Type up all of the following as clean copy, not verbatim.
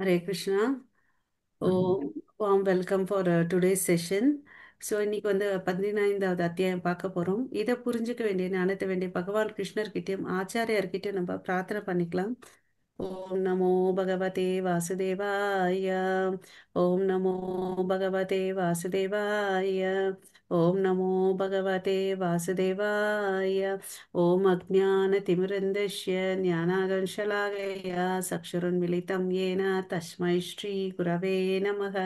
Hare Krishna. Warm welcome for today's session. So இன்னைக்கு வந்து 15வது அத்தியாயம் பார்க்க போகிறோம். இதை புரிஞ்சுக்க வேண்டிய ஞானத்தை வேண்டிய பகவான் கிருஷ்ணர்கிட்டயும் ஆச்சாரியார்கிட்டயும் நம்ம பிரார்த்தனை பண்ணிக்கலாம். ஓம் நமோ பகவதே வாசுதேவாய. ஓம் நமோ பகவதே வாசுதேவாய. ஓம் நமோ பகவதே வாசுதேவாய. ஓம் அஜ்ஞானதிமிரந்தஸ்ய ஞானாகர்ஷலாகயா சக்ஷுருன்மிலிதம் येन तस्मै श्रीगुरवे नमः.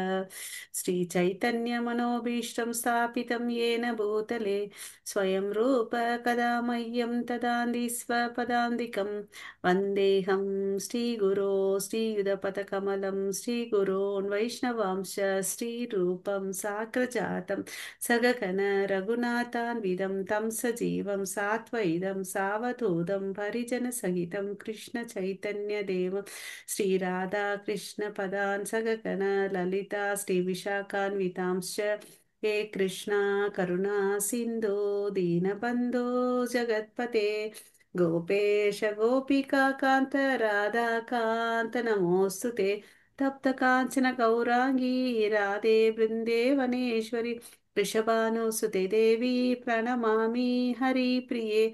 श्रीचैतन्यमनोभीष्टं स्थापितं येन भूतले स्वयं रूप कदा मह्यं ददाति स्वपदान्तिकं वन्देऽहं श्रीगुरो श्रीयुधपथकमलं श्रीगुरोन् वैष्णवांश श्रीरूपं साग्रजातं सगगण रघुनाथान्वितं तं सजीवं सात्वैदं सावधूतं परिजनसहितं कृष्णचैतन्यदेवं श्रीराधाकृष्णपदान् सगगण ललिता श्रीविशाखान्वितांश्च हे कृष्णा करुणा सिन्धो दीनबन्धो जगत्पते गोपेश गोपिका कान्त राधाकान्त नमोऽस्तु ते तप्त काञ्चन गौराङ्गी राधे वृन्दे वनेश्वरि वृषभानुसुते देवी प्रणमामि हरिप्रिये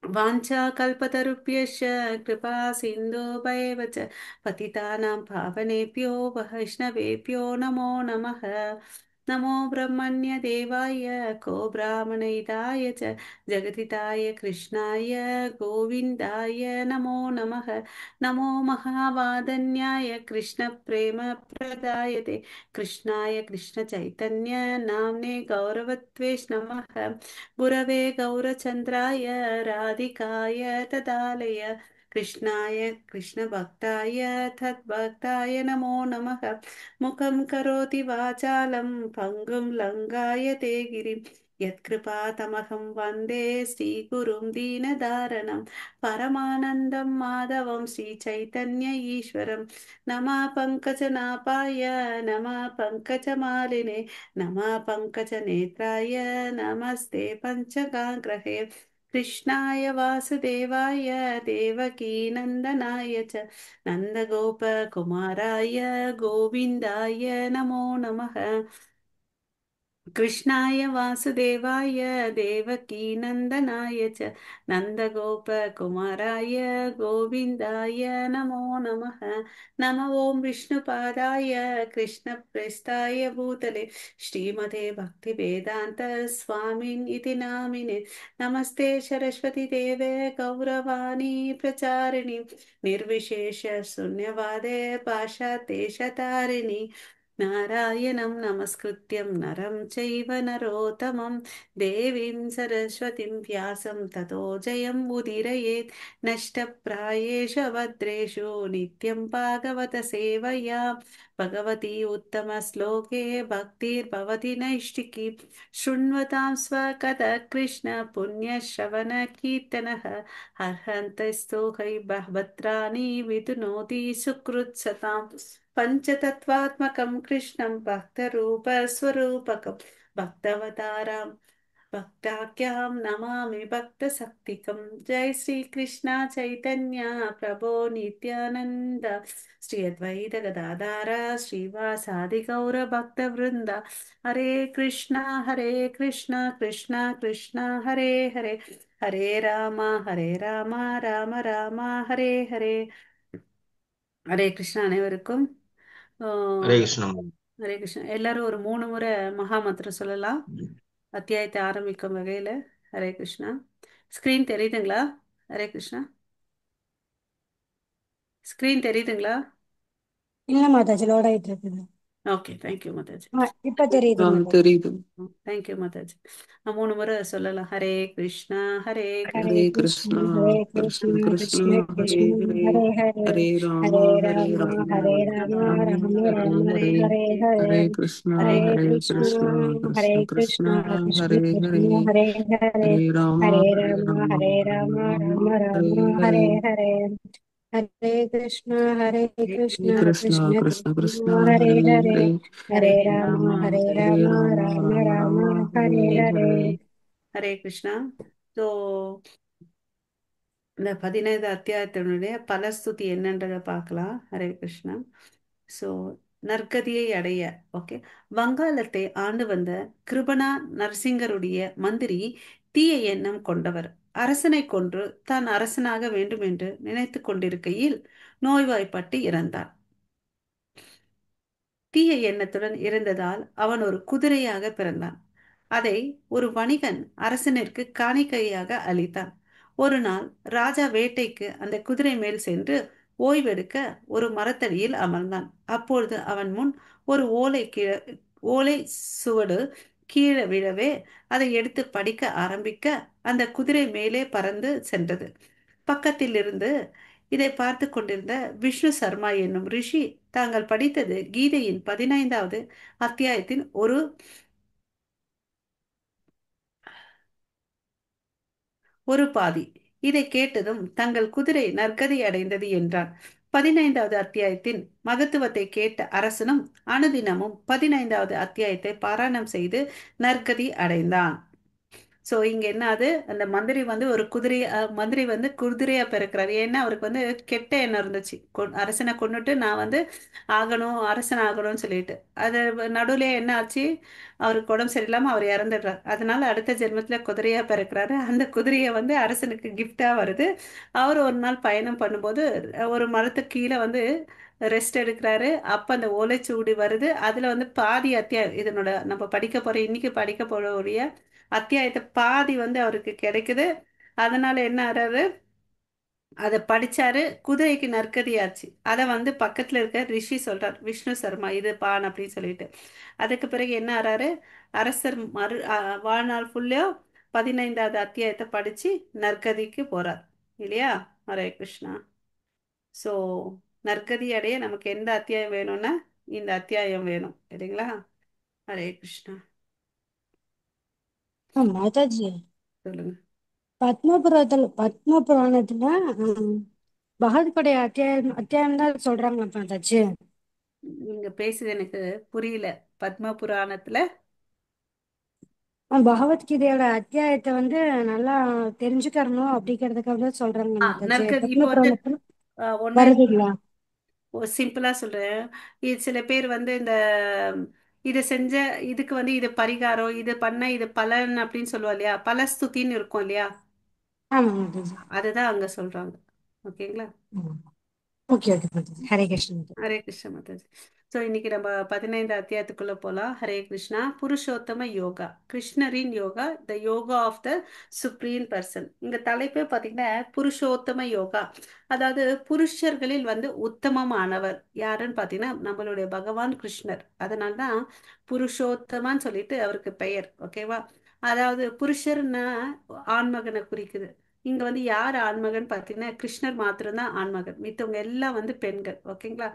वाञ्छाकल्पतरुभ्यश्च कृपा सिन्धुभैव च पतितानां पावनेभ्यो वैष्णवेभ्यो नमो नमः. नमो ब्रह्मण्यदेवाय को ब्राह्मणहिताय च जगदिताय कृष्णाय गोविन्दाय नमो नमः. नमो महावादन्याय कृष्णप्रेमप्रदायते कृष्णाय कृष्णचैतन्य नाम्ने गौरवत्वेष नमः. गुरवे गौरचन्द्राय राधिकाय तदालय कृष्णाय कृष्णभक्ताय तद्भक्ताय नमो नमः. मुखं करोति वाचालं पङ्गुं लङ्घायते गिरिं यत्कृपातमहं वन्दे श्रीगुरुं दीनदारणं परमानन्दं माधवं श्रीचैतन्य ईश्वरं. नमः पङ्कजनाभाय नमः पङ्कजमालिने नमः पङ्कजनेत्राय नमस्ते पञ्चगाङ्ग्रहे कृष्णाय वासुदेवाय देवकीनन्दनाय च नन्दगोपकुमाराय गोविन्दाय नमो नमः. कृष्णाय वासुदेवाय देवकीनन्दनाय च नन्दगोपकुमाराय गोविन्दाय नमो नमः. नमो ॐ विष्णुपादाय कृष्णप्रेष्ठाय भूतले श्रीमते भक्तिवेदान्त स्वामिन् इति नामिने नमस्ते सरस्वती देवे गौरवाणी प्रचारिणि निर्विशेष शून्यवादे पाशातेशतारिणि नारायणं नमस्कृत्यं नरं चैव नरोत्तमं देवीं सरस्वतीं व्यासं ततो जयम् उदीरयेत्. नष्टप्रायेषु भद्रेषु नित्यं भागवत सेवया भगवती उत्तमश्लोके भक्तिर्भवति नैष्टिकी. शृण्वतां स्वकथः कृष्ण पुण्यश्रवणकीर्तनः अर्हन्तस्तु है भद्राणि विदुनोति सुकृत्सताम्. पञ्चतत्त्वात्मकं कृष्णं भक्तरूपस्वरूपकं भक्तवतारां भक्ताख्यां नमामि भक्तशक्तिकं. जय श्री कृष्ण चैतन्य प्रभो नित्यानन्द श्री अद्वैत गदाधर श्रीवासादि गौर भक्तवृन्द. हरे कृष्णा कृष्णा कृष्णा हरे हरे हरे राम राम राम हरे हरे. ஹரே கிருஷ்ணா அனைவருக்கும். ஹரே ஆஹ் கிருஷ்ணம். ஹரே கிருஷ்ணா. எல்லாரும் ஒரு 3 முறை மகா மந்திரம் சொல்லலாம் அத்தியாயத்தை ஆரம்பிக்கும் வகையில. ஹரே கிருஷ்ணா. ஸ்கிரீன் தெரியுதுங்களா? ஹரே கிருஷ்ணா. ஸ்கிரீன் தெரியுதுங்களா? இல்ல மாதாஜி லோட் ஆயிட்டு இருக்குது. Okay, thank you Mataji. இப்ப தெரியுது மாதாஜி. தெரியுது. தேங்க்யூ மாதாஜி. 3 முறை சொல்லலாம். ஹரே கிருஷ்ணா ஹரே ஹரே கிருஷ்ணா ஹரே கிருஷ்ணா கிருஷ்ணா கிருஷ்ண ஹரே கிருஷ்ண ஹரே ஹரே ஹரே ஹரே ராம ஹரே ஹரே ராம ராம ஹரே ராம ராம ராம ராம ராம ஹரே ஹரே ஹரே ஹரே கிருஷ்ணா ஹரே ஹரே கிருஷ்ணா கிருஷ்ணா ஹரே கிருஷ்ண கிருஷ்ணா கிருஷ்ணா கிருஷ்ண ஹரே ஹரே கிருஷ்ண ஹரே ஹரே ஹரே ராம ஹரே ஹரே ராம ராம ஹரே ஹரே ராம ராம ராம ஹரே ராம ஹரே. ஹரே ஹரே ஹரே கிருஷ்ண ஹரே கிருஷ்ணா கிருஷ்ண கிருஷ்ண கிருஷ்ண கிருஷ்ணா ஹரே ஹரே ஹரே ஹரே ஹரே ஹரே ராம ராம ஹரே ஹரே ராம ராம ராம ராம ராம ராம ஹரே ஹரே ஹரே. ஹரே. ஹரே கிருஷ்ணா. ஸோ இந்த 15 அத்தியாயத்தினுடைய பலஸ்துதி என்னன்றதை பார்க்கலாம். ஹரே கிருஷ்ணா. ஸோ நற்கதியை அடைய. ஓகே. வங்காளத்தை ஆண்டு வந்த கிருபனா நரசிங்கருடைய மந்திரி தீய எண்ணம் கொண்டவர். அரசனை கொன்று தான் அரசனாக வேண்டும் என்று நினைத்து கொண்டிருக்கையில் நோய்வாய்ப்பட்டு இறந்தார். தீய எண்ணத்துடன் இருந்ததால் அவன் ஒரு குதிரையாக பிறந்தான். அதை ஒரு வணிகன் அரசனிற்கு காணிக்கையாக அளித்தான். ஒரு நாள் ராஜா வேட்டைக்கு அந்த குதிரை மேல் சென்று ஓய்வெடுக்க ஒரு மரத்தடியில் அமர்ந்தான். அப்பொழுது அவன் முன் ஒரு ஓலை சுவடு கீழே விழவே அதை எடுத்து படிக்க ஆரம்பிக்க அந்த குதிரை மேலே பறந்து சென்றது. பக்கத்தில் இருந்து இதை பார்த்து கொண்டிருந்த விஷ்ணு சர்மா என்னும் ரிஷி தாங்கள் படித்தது கீதையின் 15வது அத்தியாயத்தின் ஒரு பாதி. இதை கேட்டதும் தங்கள் குதிரை நற்கதி அடைந்தது என்றான். 15வது அத்தியாயத்தின் மகத்துவத்தை கேட்ட அரசனும் அனுதினமும் 15வது அத்தியாயத்தை பாராயணம் செய்து நற்கதி அடைந்தான். ஸோ இங்க என்ன ஆகுது, அந்த மந்திரி வந்து ஒரு மந்திரி வந்து குதிரையா பிறக்கிறாரு. ஏன்னா அவருக்கு வந்து கெட்ட எண்ணம் இருந்துச்சு. அரசனை கொன்னுட்டு நான் வந்து அரசன் ஆகணும்னு சொல்லிட்டு அது நடுவுல என்ன ஆச்சு, அவருக்கு உடம்பு சரியில்லாம அவர் இறந்துடுறார். அதனால அடுத்த ஜென்மத்துல குதிரையா பிறக்கிறாரு. அந்த குதிரையை வந்து அரசனுக்கு கிஃப்டா வருது. அவர் ஒரு நாள் பயணம் பண்ணும்போது ஒரு மரத்துக்கு கீழே வந்து ரெஸ்ட் எடுக்கிறாரு. அப்ப அந்த ஓலைச்சுவடி வருது. அதுல வந்து பாதி அத்தியாயம், இதனோட நம்ம படிக்க போற இன்னைக்கு படிக்க போறக்கூடிய அத்தியாயத்தை பாதி வந்து அவருக்கு கிடைக்குது. அதனால என்ன ஆறாரு, அதை படிச்சாரு. குதிரைக்கு நற்கதியாச்சு. அதை வந்து பக்கத்துல இருக்க ரிஷி சொல்றார், விஷ்ணு சர்மா இது பான் அப்படின்னு சொல்லிட்டு. அதுக்கு பிறகு என்ன ஆறாரு, அரசர் வாழ்நாள் ஃபுல்லோ 15வது அத்தியாயத்தை படிச்சு நற்கதிக்கு போறார் இல்லையா. ஹரே கிருஷ்ணா. ஸோ நற்கதி அடைய நமக்கு எந்த அத்தியாயம் வேணும்னா இந்த அத்தியாயம் வேணும் இல்லைங்களா. ஹரே கிருஷ்ணா. மாதாஜி, சொல்லுங்க. பத்ம புராணத்துல பகவத்கீதை அத்தியாயம் தான் சொல்றாங்க மாதாஜி. நீங்க பேசுறது எனக்கு புரியல. பத்ம புராணத்துல பகவத்கீதையோட அத்தியாயத்தை வந்து நல்லா தெரிஞ்சுக்கறணும் அப்படிங்கறதுக்காக தான் சொல்றாங்க மாதாஜி. நற்கதி பத்ம இப்போ வந்து புராணத்துல ஒன்னு வருதுங்களா? சிம்பிளா சொல்றேன். இது சில பேர் வந்து இந்த இதை செஞ்ச இதுக்கு வந்து இது பரிகாரம், இது பண்ண இது பலன் அப்படின்னு சொல்லுவா இல்லையா, பலஸ்துதின்னு இருக்கும் இல்லையா. ஆமா மாதாஜி. அதுதான் அங்க சொல்றாங்க. ஓகேங்களா. Okay okay Mataji. Hare Krishnan. Hare Krishna Mataji. So இன்னைக்கு நம்ம 15 அத்தியாயத்துக்குள்ள போலாம். ஹரே கிருஷ்ணா. புருஷோத்தம யோகா, கிருஷ்ணரின் yoga, the yoga of the supreme person. இங்க தலைப்பே பார்த்தீங்கன்னா புருஷோத்தம யோகா. அதாவது புருஷர்களில் வந்து உத்தமமானவர் யாருன்னு பார்த்தீங்கன்னா நம்மளுடைய பகவான் கிருஷ்ணர். அதனால தான் புருஷோத்தமான்னு சொல்லிட்டு அவருக்கு பெயர். ஓகேவா. அதாவது புருஷர்னா ஆண்மகனை குறிக்குது. இங்க வந்து யார் ஆண்மகன் பார்த்தீங்கன்னா கிருஷ்ணர் மாத்திரம்தான் ஆண்மகன், மித்தவங்க எல்லாம் வந்து பெண்கள். ஓகேங்களா.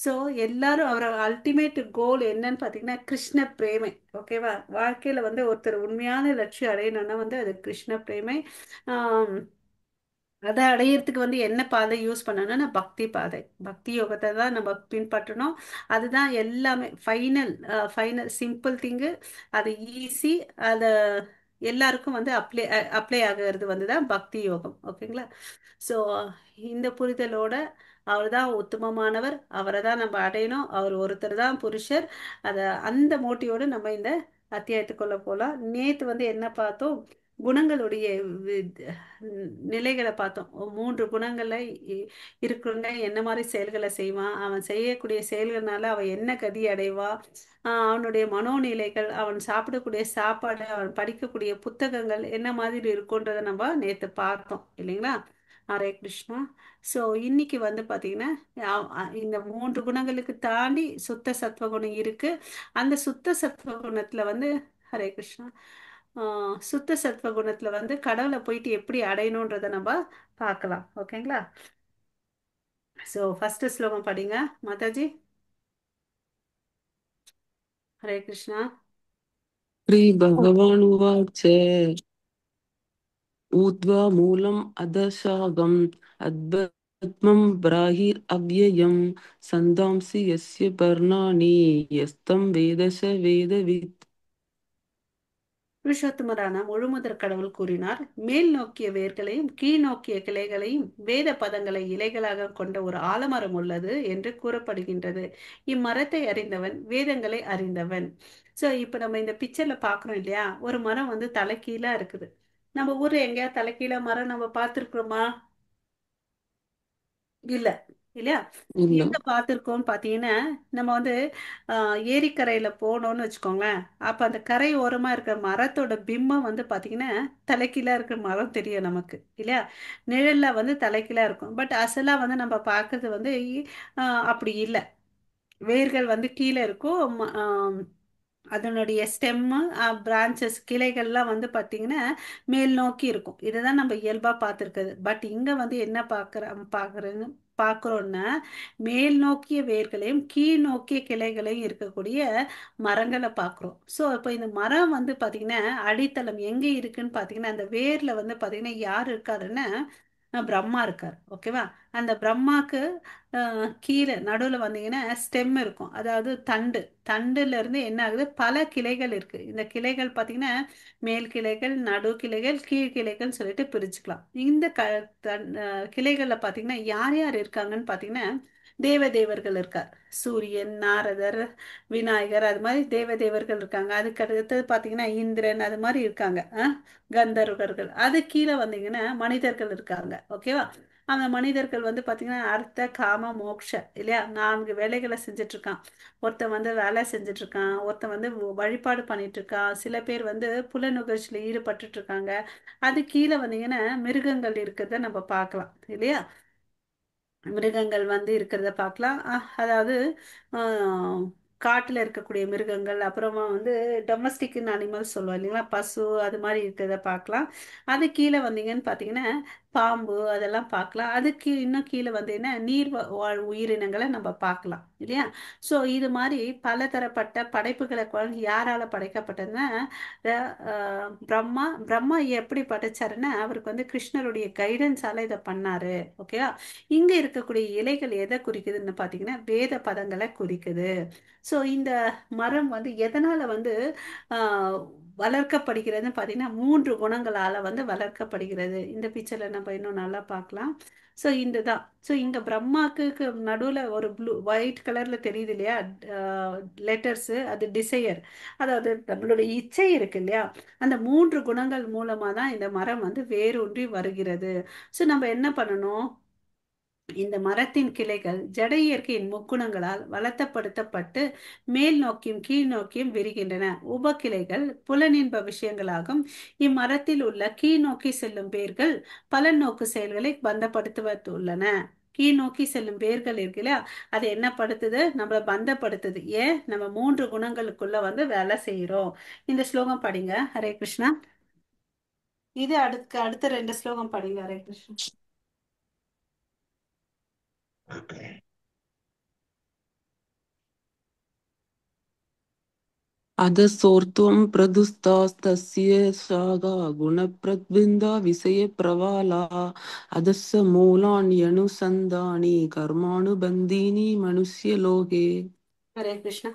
ஸோ எல்லாரும் அவரோட அல்டிமேட் கோல் என்னன்னு பார்த்தீங்கன்னா கிருஷ்ண பிரேமை. ஓகேவா. வாழ்க்கையில வந்து ஒருத்தர் உண்மையான லட்சியம் அடையணும்னா வந்து அது கிருஷ்ண பிரேமை. ஆம், அதை அடையிறதுக்கு வந்து என்ன பாதை யூஸ் பண்ணணும்னா பக்தி பாதை, பக்தி யோகத்தை தான் நம்ம பின்பற்றணும். அதுதான் எல்லாமே ஃபைனல் சிம்பிள் திங்கு. அது ஈஸி. அதை எல்லாருக்கும் வந்து அப்ளை ஆகிறது வந்து தான் பக்தி யோகம். ஓகேங்களா. ஸோ இந்த புரிதலோட அவர் தான் உத்தமமானவர், அவரை தான் நம்ம அடையணும், அவர் ஒருத்தர் தான் புருஷர். அதை அந்த மோட்டிவோடு நம்ம இந்த அத்தியாயத்துக்குள்ள போகலாம். நேற்று வந்து என்ன பார்த்தோம், குணங்களுடைய நிலைகளை பார்த்தோம். 3 குணங்கள்ல இருக்கிற என்ன மாதிரி செயல்களை செய்வான், அவன் செய்யக்கூடிய செயல்கள்னால அவன் என்ன கதி அடைவா, அவனுடைய மனோநிலைகள், அவன் சாப்பிடக்கூடிய சாப்பாடு, அவன் படிக்கக்கூடிய புத்தகங்கள் என்ன மாதிரி இருக்குன்றதை நம்ம நேற்று பார்த்தோம் இல்லைங்களா. ஹரே கிருஷ்ணா. ஸோ இன்னைக்கு வந்து பார்த்தீங்கன்னா இந்த 3 குணங்களுக்கு தாண்டி சுத்த சத்வ குணம் இருக்கு. அந்த சுத்த சத்வ குணத்துல வந்து ஹரே கிருஷ்ணா, சுத்த சத்வ குணத்துல வந்து கடவுளை போயிட்டு எப்படி அடையணுன்றதை நம்ம பார்க்கலாம். ஓகேங்களா. ஸோ ஃபர்ஸ்ட் ஸ்லோகம் படிங்க மாதாஜி. ஹரே கிருஷ்ணா. श्रीभगवानुवाच ऊर्ध्वा मूलम् अधशाखम् अध्यात्मम् ब्राहिरव्ययम् छन्दांसि यस्य पर्णानि यस्तं वेद स वेदवित् புருஷோத்தமரான முழுமுதற் கடவுள் கூறினார், மேல் நோக்கிய வேர்களையும் கீழ் நோக்கிய கிளைகளையும் வேத பதங்களை இலைகளாக கொண்ட ஒரு ஆலமரம் உள்ளது என்று கூறப்படுகின்றது. இம்மரத்தை அறிந்தவன் வேதங்களை அறிந்தவன். சோ இப்ப நம்ம இந்த பிக்சர்ல பாக்குறோம் இல்லையா, ஒரு மரம் வந்து தலைகீழா இருக்குது. நம்ம ஊர்ல எங்கேயா தலைகீழா மரம் நம்ம பார்த்திருக்கிறோமா? இல்ல, இல்லையா? இல்ல. எங்க பார்த்திருக்கோம் பாத்தீங்கன்னா, நம்ம வந்து ஏரிக்கரையில போனோம்னு வச்சுக்கோங்களேன். அப்ப அந்த கரை ஓரமா இருக்கிற மரத்தோட பிம்பம் வந்து பாத்தீங்கன்னா தலைகீழா இருக்கிற மரம் தெரியும் நமக்கு, இல்லையா? நிழல்ல வந்து தலைகீழா இருக்கும். பட் அசலா வந்து நம்ம பார்க்கிறது வந்து அப்படி இல்லை. வேர்கள் வந்து கீழே இருக்கும். அதனுடைய ஸ்டெம்மு, பிரான்ச்சஸ், கிளைகள்லாம் வந்து பார்த்தீங்கன்னா மேல் நோக்கி இருக்கும். இதுதான் நம்ம இயல்பா பார்த்துருக்குது. பட் இங்க வந்து என்ன பார்க்குறோன்னா, மேல் நோக்கிய வேர்களையும் கீழ் நோக்கிய கிளைகளையும் இருக்கக்கூடிய மரங்களை பார்க்குறோம். ஸோ இப்போ இந்த மரம் வந்து பார்த்தீங்கன்னா அடித்தளம் எங்கே இருக்குன்னு பார்த்தீங்கன்னா, அந்த வேர்ல வந்து பார்த்தீங்கன்னா யார் இருக்காருன்னா பிரம்மா இருக்கார். ஓகேவா? அந்த பிரம்மாக்கு கீழே நடுவில் வந்தீங்கன்னா ஸ்டெம் இருக்கும், அதாவது தண்டு. தண்டுல இருந்து என்ன ஆகுது, பல கிளைகள் இருக்கு. இந்த கிளைகள் பார்த்தீங்கன்னா மேல் கிளைகள், நடு கிளைகள், கீழ் கிளைகள் சொல்லிட்டு பிரிச்சுக்கலாம். இந்த கிளைகள்ல பார்த்தீங்கன்னா யார் யார் இருக்காங்கன்னு பார்த்தீங்கன்னா தேவதேவர்கள் இருக்கார். சூரியன், நாரதர், விநாயகர், அது மாதிரி தேவதேவர்கள் இருக்காங்க. அதுக்கு அடுத்தது பார்த்தீங்கன்னா இந்திரன், அது மாதிரி இருக்காங்க. கந்தர்வர்கள். அது கீழே வந்தீங்கன்னா மனிதர்கள் இருக்காங்க. ஓகேவா? அந்த மனிதர்கள் வந்து பாத்தீங்கன்னா அர்த்த காம மோக்ஷ, இல்லையா, 4 வேலைகளை செஞ்சுட்டு இருக்கான். ஒருத்தன் வந்து வேலை செஞ்சுட்டு இருக்கான், ஒருத்தன் வந்து வழிபாடு பண்ணிட்டு இருக்கான், சில பேர் வந்து புலனுகர்ச்சியில ஈடுபட்டுட்டு இருக்காங்க. அது கீழே வந்தீங்கன்னா மிருகங்கள் இருக்கிறத நம்ம பார்க்கலாம், இல்லையா? மிருகங்கள் வந்து இருக்கிறத பார்க்கலாம். அதாவது ஆஹ், காட்டுல இருக்கக்கூடிய மிருகங்கள், அப்புறமா வந்து டொமஸ்டிக் அனிமல்ஸ் சொல்லுவோம் இல்லைங்களா, பசு, அது மாதிரி இருக்கிறத பார்க்கலாம். அது கீழே வந்தீங்கன்னு பார்த்தீங்கன்னா பாம்பு, அதெல்லாம் பார்க்கலாம். அதுக்கு இன்னும் கீழே வந்தீங்கன்னா வாழ் உயிரினங்களை நம்ம பார்க்கலாம், இல்லையா? ஸோ இது மாதிரி பலதரப்பட்ட படைப்புகளை யாரால படைக்கப்பட்டதுன்னா பிரம்மா. பிரம்மா எப்படி படைச்சாருன்னா அவருக்கு வந்து கிருஷ்ணருடைய கைடன்ஸால இதை பண்ணாரு. ஓகேவா? இங்க இருக்கக்கூடிய இலைகள் எதை குறிக்குதுன்னு பாத்தீங்கன்னா வேத பதங்களை குறிக்குது. சோ இந்த மரம் வந்து எதனால வந்து ஆஹ் வளர்க்கப்படுகிறதுன்னு பாத்தீங்கன்னா 3 குணங்களால வந்து வளர்க்கப்படுகிறது. இந்த பிக்சர்ல நம்ம இன்னும் நல்லா பார்க்கலாம். சோ இதுதான். சோ இங்க பிரம்மாக்கு நடுவுல ஒரு ப்ளூ ஒயிட் கலர்ல தெரியுது இல்லையா, லெட்டர்ஸ், அது டிசையர், அதாவது நம்மளுடைய இச்சை இருக்கு இல்லையா. அந்த 3 குணங்கள் மூலமா தான் இந்த மரம் வந்து வேரூன்றி வருகிறது. சோ நம்ம என்ன பண்ணணும், இந்த மரத்தின் கிளைகள் ஜட இயற்கையின் முக்குணங்களால் வளர்த்தப்படுத்தப்பட்டு மேல் நோக்கியும் கீழ் நோக்கியும் விரிகின்றன. உப கிளைகள் புலனின்ப விஷயங்களாகும். இம்மரத்தில் உள்ள கீழ் நோக்கி செல்லும் வேர்கள் பலன் நோக்கு செயல்களை பந்தப்படுத்துவதுள்ளன. கீழ் நோக்கி செல்லும் வேர்கள் இருக்குல்ல, அது என்ன படுத்துது, நம்மளை பந்தப்படுத்துது. ஏன், நம்ம 3 குணங்களுக்குள்ள வந்து வேலை செய்யறோம். இந்த ஸ்லோகம் படிங்க. ஹரே கிருஷ்ணா. இது அடுத்த அடுத்த 2 ஸ்லோகம் படிங்க. ஹரே கிருஷ்ணா. अधसोर्ध्वं प्रदुस्तास्तस्य शाखा गुणप्रद्विन्दा विषयप्रवालाः अधस्य मूलान्यनुसन्धानि कर्मानुबन्धीनि मनुष्यलोके. ஹரே கிருஷ்ணா.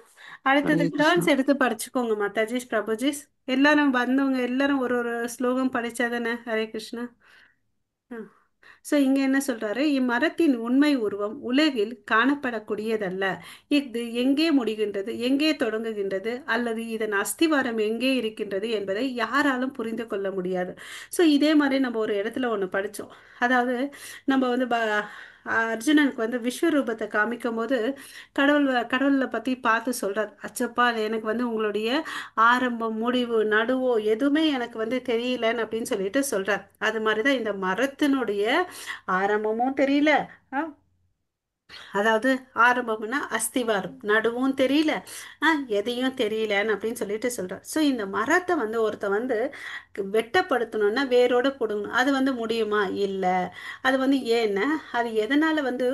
அடுத்தது हरे டர்ன்ஸ் कृष्ण. எடுத்து படிச்சுக்கோங்க மாதாஜிஸ், பிரபுஜிஸ். எல்லாரும் வந்தவங்க எல்லாரும் ஒரு ஒரு ஸ்லோகம் படிச்சாதானே. ஹரே கிருஷ்ணா. சோ இங்க என்ன சொல்றாரு, இம்மரத்தின் உண்மை உருவம் உலகில் காணப்படக்கூடியதல்ல. இது எங்கே முடிகின்றது, எங்கே தொடங்குகின்றது, அல்லது இதன் அஸ்திவாரம் எங்கே இருக்கின்றது என்பதை யாராலும் புரிந்து கொள்ள முடியாது. சோ இதே மாதிரி நம்ம ஒரு இடத்துல ஒண்ணு படிச்சோம். அதாவது நம்ம வந்து அர்ஜுனனுக்கு வந்து விஸ்வரூபத்தை காமிக்கும் போது கடவுளை பத்தி பார்த்து சொல்றார், அச்சப்பா எனக்கு வந்து உங்களுடைய ஆரம்பம், முடிவு, நடுவோ எதுவுமே எனக்கு வந்து தெரியலன்னு அப்படின்னு சொல்லிட்டு சொல்றார். அது மாதிரிதான் இந்த மரத்தினுடைய ஆரம்பமும் தெரியல, அதாவது ஆரம்பம்னா அஸ்திவாரம், நடுவும் தெரியல, எதையும் தெரியலன்னு அப்படின்னு சொல்லிட்டு சொல்றார். ஸோ இந்த மரத்தை வந்து ஒருத்த வந்து வெட்டப்படுத்தணும்னா வேரோட போடணும். அது வந்து முடியுமா? இல்லை. அது வந்து ஏன்னா அது எதனால வந்து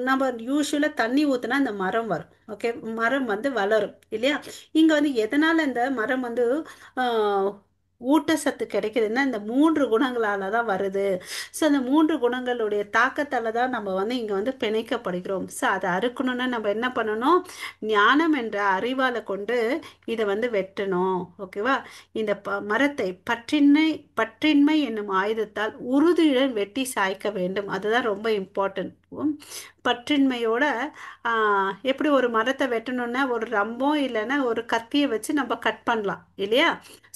நம்ம யூஸ்வலா தண்ணி ஊத்துனா அந்த மரம் வரும். ஓகே, மரம் வந்து வளரும் இல்லையா. இங்க வந்து எதனால இந்த மரம் வந்து ஊட்டச்சத்து கிடைக்குதுன்னா இந்த மூன்று குணங்களால தான் வருது. ஸோ அந்த மூன்று குணங்களுடைய தாக்கத்தால தான் நம்ம வந்து இங்க வந்து பிணைக்கப்படுகிறோம். ஸோ அதை அறுக்கணும்னா நம்ம என்ன பண்ணணும்? ஞானம் என்ற அறிவால கொண்டு இதை வந்து வெட்டணும். ஓகேவா? இந்த மரத்தை பற்றின்மை என்னும் ஆயுதத்தால் உறுதியுடன் வெட்டி சாய்க்க வேண்டும். அதுதான் ரொம்ப இம்பார்ட்டன்ட். பற்றின்மையோட எப்படி ஒரு மரத்தை வெட்டணும்னா ஒரு ரம்பம் இல்லைன்னா ஒரு கத்தியை வச்சு நம்ம கட் பண்ணலாம் இல்லையா?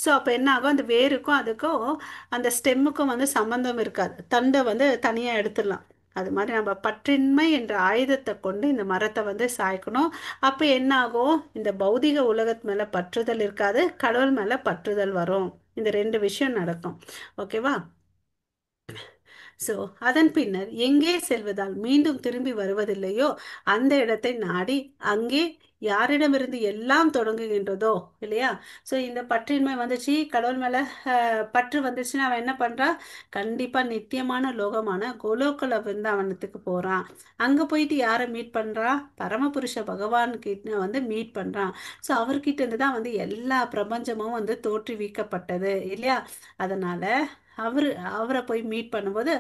ஸோ அப்போ என்ன ஆகும்? அந்த வேருக்கும் அதுக்கும் அந்த ஸ்டெம்முக்கும் வந்து சம்மந்தம் இருக்காது. தண்டை வந்து தனியாக எடுத்துடலாம். அது மாதிரி நம்ம பற்றின்மை என்ற ஆயுதத்தை கொண்டு இந்த மரத்தை வந்து சாய்க்கணும். அப்போ என்ன ஆகும்? இந்த பௌதிக உலகத்து மேலே பற்றுதல் இருக்காது, கடவுள் மேலே பற்றுதல் வரும். இந்த ரெண்டு விஷயம் நடக்கும். ஓகேவா? ஸோ அதன் பின்னர் எங்கே செல்வதால் மீண்டும் திரும்பி வருவதில்லையோ அந்த இடத்தை நாடி அங்கே யாரிடமிருந்து எல்லாம் தொடங்குகின்றதோ இல்லையா? ஸோ இந்த பற்றின்மை வந்துச்சு, கடவுள் மேல பற்று வந்துச்சுன்னா அவன் என்ன பண்றா? கண்டிப்பா நித்தியமான லோகமான கோலோகல விருந்தாவனத்துக்கு போறான். அங்க போயிட்டு யாரை மீட் பண்றா? பரமபுருஷ பகவான் கிட்ட வந்து மீட் பண்றான். ஸோ அவர்கிட்ட இருந்து தான் வந்து எல்லா பிரபஞ்சமும் வந்து தோற்றுவிக்கப்பட்டது இல்லையா? அதனால அவரு அவரை போய் மீட் பண்ணும்போது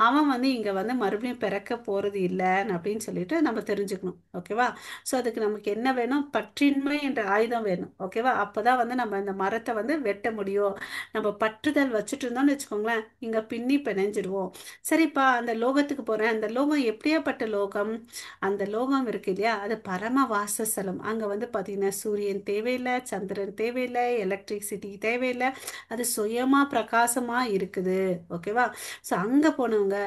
அவன் வந்து இங்க வந்து மறுபடியும் பிறக்க போறது இல்லைன்னு அப்படின்னு சொல்லிட்டு நம்ம தெரிஞ்சுக்கணும். ஓகேவா? ஸோ அதுக்கு நமக்கு என்ன வேணும்? பற்றின்மை என்ற ஆயுதம் வேணும். ஓகேவா? அப்பதான் வந்து நம்ம இந்த மரத்தை வந்து வெட்ட முடியும். நம்ம பற்றுதல் வச்சுட்டு இருந்தோம்னு வச்சுக்கோங்களேன், இங்க பின்னி பிணைஞ்சிடுவோம். சரிப்பா, அந்த லோகத்துக்கு போறேன். அந்த லோகம் எப்படியாப்பட்ட லோகம்? அந்த லோகம் இருக்கு இல்லையா, அது பரம வாசஸ்தலம். அங்க வந்து பாத்தீங்கன்னா சூரியன் தேவையில்லை, சந்திரன் தேவையில்லை, எலக்ட்ரிசிட்டி தேவையில்லை. அது சுயமா பிரகாசமா இருக்குது. ஓகேவா? ஸோ அங்க போனவங்க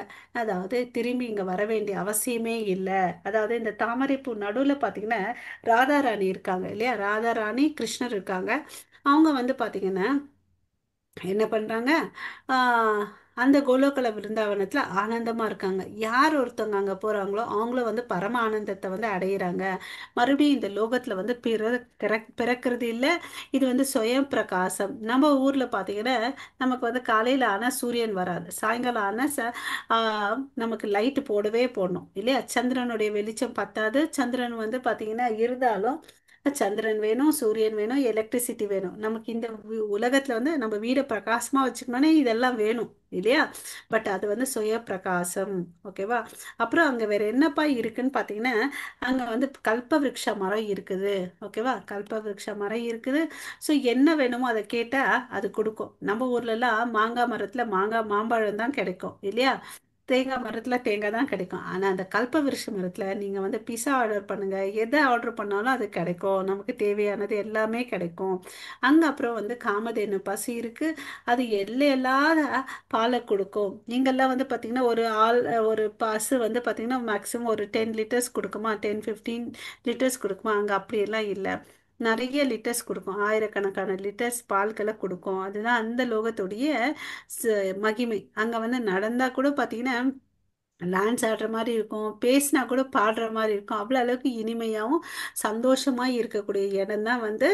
அதாவது திரும்பி இங்க வர வேண்டிய அவசியமே இல்லை. அதாவது இந்த தாமரைப்பூ நடுவுல பாத்தீங்கன்னா ராதாராணி இருக்காங்க இல்லையா? ராதாராணி கிருஷ்ணர் இருக்காங்க. அவங்க வந்து பாத்தீங்கன்னா என்ன பண்றாங்க? ஆஹ் அந்த கோலோகல விருந்தாவனத்துல ஆனந்தமா இருக்காங்க. யார் ஒருத்தவங்க அங்க போறாங்களோ அவங்களும் வந்து பரம ஆனந்தத்தை வந்து அடையிறாங்க. மறுபடியும் இந்த லோகத்துல வந்து பிறக்கிறது இல்ல. இது வந்து சுயம் பிரகாசம். நம்ம ஊர்ல பாத்தீங்கன்னா நமக்கு வந்து காலையில ஆனா சூரியன் வராது, சாயங்காலம் ஆனா நமக்கு லைட் போடவே போடணும் இல்லையா? சந்திரனுடைய வெளிச்சம் பத்தாது. சந்திரன் வந்து பாத்தீங்கன்னா இருந்தாலும் சந்திரன் வேணும், சூரியன் வேணும், எலக்ட்ரிசிட்டி வேணும். நமக்கு இந்த உலகத்துல வந்து நம்ம வீடை பிரகாசமா வச்சுக்கணும்னே இதெல்லாம் வேணும் இல்லையா? பட் அது வந்து சுய பிரகாசம். ஓகேவா? அப்புறம் அங்க வேற என்னப்பா இருக்குன்னு பாத்தீங்கன்னா அங்க வந்து கல்ப விருட்ச மரம் இருக்குது. ஓகேவா? கல்ப விருட்ச மரம் இருக்குது. ஸோ என்ன வேணுமோ அதை கேட்டா அது கொடுக்கும். நம்ம ஊர்ல எல்லாம் மாங்காய் மரத்துல மாங்காய் மாம்பழம் தான் கிடைக்கும் இல்லையா? தேங்காய் மரத்துல தேங்காய் தான் கிடைக்கும். ஆனா அந்த கல்ப விருட்ச மரத்துல நீங்க வந்து பிஸா ஆர்டர் பண்ணுங்க, எதை ஆர்டர் பண்ணாலும் அது கிடைக்கும். நமக்கு தேவையானது எல்லாமே கிடைக்கும் அங்க. அப்புறம் வந்து காமதேனு பசு இருக்கு. அது எல்லையில்லாத பாலை கொடுக்கும். நீங்கெல்லாம் வந்து பாத்தீங்கன்னா ஒரு பசு வந்து பாத்தீங்கன்னா மேக்ஸிமம் ஒரு 10 லிட்டர்ஸ் கொடுக்குமா, 10-15 லிட்டர்ஸ் கொடுக்குமா? அங்க அப்படியெல்லாம் இல்லை. நிறைய லிட்டர்ஸ் கொடுக்கும், ஆயிரக்கணக்கான லிட்டர்ஸ் பால்களை கொடுக்கும். அதுதான் அந்த லோகத்துடைய மகிமை. அங்க வந்து நடந்தா கூட பாத்தீங்கன்னா டான்ஸ் ஆடுற மாதிரி இருக்கும், பேசினா கூட பாடுற மாதிரி இருக்கும். அவ்வளோ அளவுக்கு இனிமையாகவும் சந்தோஷமா இருக்கக்கூடிய இடம் தான் வந்து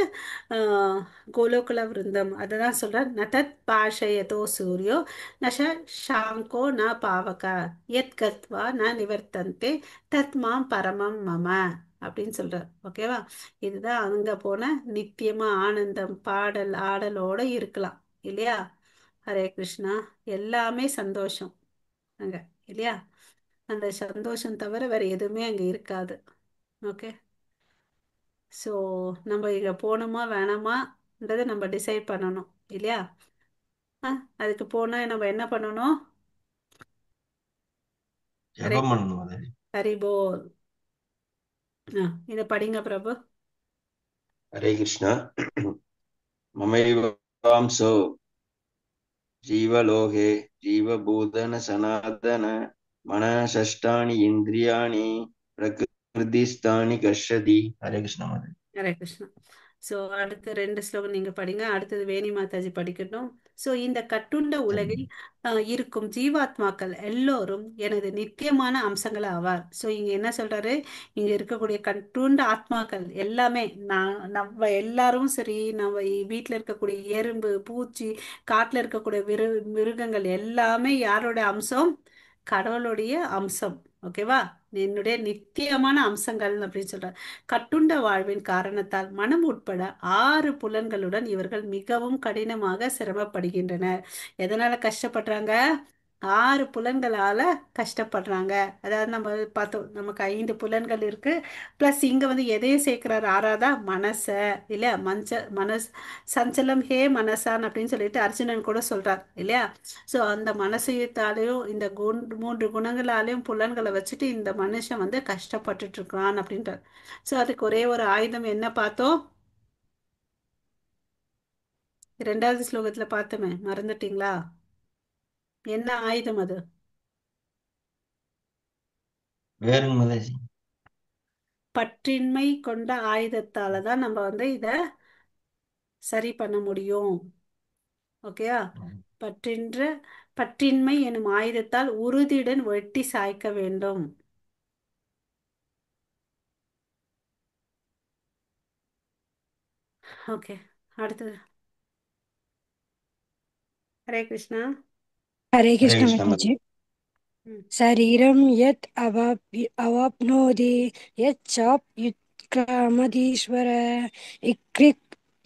ஆஹ், கோலோகுல விருந்தம். அதுதான் சொல்ற, நதத் பாஷயதோ சூரியோ நஷ ஷாங்கோ ந பாவக யத் கத்வா ந நிவர்த்தந்தே தத் மாம் பரமம் மம அப்படின்னு சொல்றார். ஓகேவா? இதுதான் அங்க போன நித்தியமா ஆனந்தம், பாடல் ஆடலோட இருக்கலாம் இல்லையா? ஹரே கிருஷ்ணா. எல்லாமே சந்தோஷம் அங்க இல்லையா? அந்த சந்தோஷம் தவிர வேற எதுவுமே அங்க இருக்காது. ஓகே. ஸோ நம்ம இங்க போகணுமா வேணாமான்றதை நம்ம டிசைட் பண்ணணும் இல்லையா? அதுக்கு போனா நம்ம என்ன பண்ணணும்? ஹரே ஜெபம் பண்ணணும் அது. ஹரி போல். இதை படிங்க பிரபு. ஹரே கிருஷ்ணா. மமைவாம்சோ ஜீவலோகே ஜீவபூதன சனாதன மனசஷ்டானி இந்திரியாணி பிரகிருதிஸ்தானி கர்ஷதி. ஹரே கிருஷ்ணா மாதே. ஹரே கிருஷ்ணா. ஸோ அடுத்த 2 ஸ்லோகம் நீங்க படிங்க, அடுத்தது வேணி மாதாஜி படிக்கட்டும். ஸோ இந்த கட்டுண்ட உலகில் இருக்கும் ஜீவாத்மாக்கள் எல்லோரும் எனது நித்தியமான அம்சங்கள் ஆவார். ஸோ இங்க என்ன சொல்றாரு? இங்க இருக்கக்கூடிய கட்டுண்ட ஆத்மாக்கள் எல்லாமே நம்ம எல்லாரும் சரி, நம்ம வீட்டில் இருக்கக்கூடிய எறும்பு, பூச்சி, காட்டுல இருக்கக்கூடிய மிருகங்கள் எல்லாமே யாரோட அம்சம்? கடவுளுடைய அம்சம். ஓகேவா? என்னுடைய நித்தியமான அம்சங்கள் அப்படின்னு சொல்றார். கட்டுண்ட வாழ்வின் காரணத்தால் மனம் உட்பட 6 புலன்களுடன் இவர்கள் மிகவும் கடினமாக சிரமப்படுகின்றனர். எதனால கஷ்டப்படுறாங்க? 6 புலன்களால கஷ்டப்படுறாங்க. அதாவது நம்ம பார்த்தோம், நமக்கு 5 புலன்கள் இருக்கு. பிளஸ் இங்க வந்து எதையும் சேர்க்கிறார் ஆறாவதா? மனச, இல்லையா? மனஸ் சஞ்சலம் ஹே மனசான் அப்படின்னு சொல்லிட்டு அர்ஜுனன் கூட சொல்றார் இல்லையா? ஸோ அந்த மனசைத்தாலையும் இந்த 3 குணங்களாலையும் புலன்களை வச்சுட்டு இந்த மனுஷன் வந்து கஷ்டப்பட்டுட்டு இருக்கிறான் அப்படின்றார். ஸோ அதுக்கு ஒரே ஒரு ஆயுதம் என்ன பார்த்தோம்? 2வது ஸ்லோகத்துல பார்த்தோமே, மறந்துட்டீங்களா? என்ன ஆயுதம் அது? வேறுங்க மாதாஜி. பற்றின்மை கொண்ட ஆயுதத்தால தான் நம்ம வந்து இத சரி பண்ண முடியும். ஓகேயா? பற்றின்ற பற்றின்மை எனும் ஆயுதத்தால் உறுதியுடன் வெட்டி சாய்க்க வேண்டும். ஓகே, அடுத்தது. ஹரே கிருஷ்ணா. हरे ஹரே कृष्ण கிருஷ்ண माता जी। மாதாஜி. ம். शरीरं यत् अवाप्नोति यच्चाप्युत्क्रामतीश्वर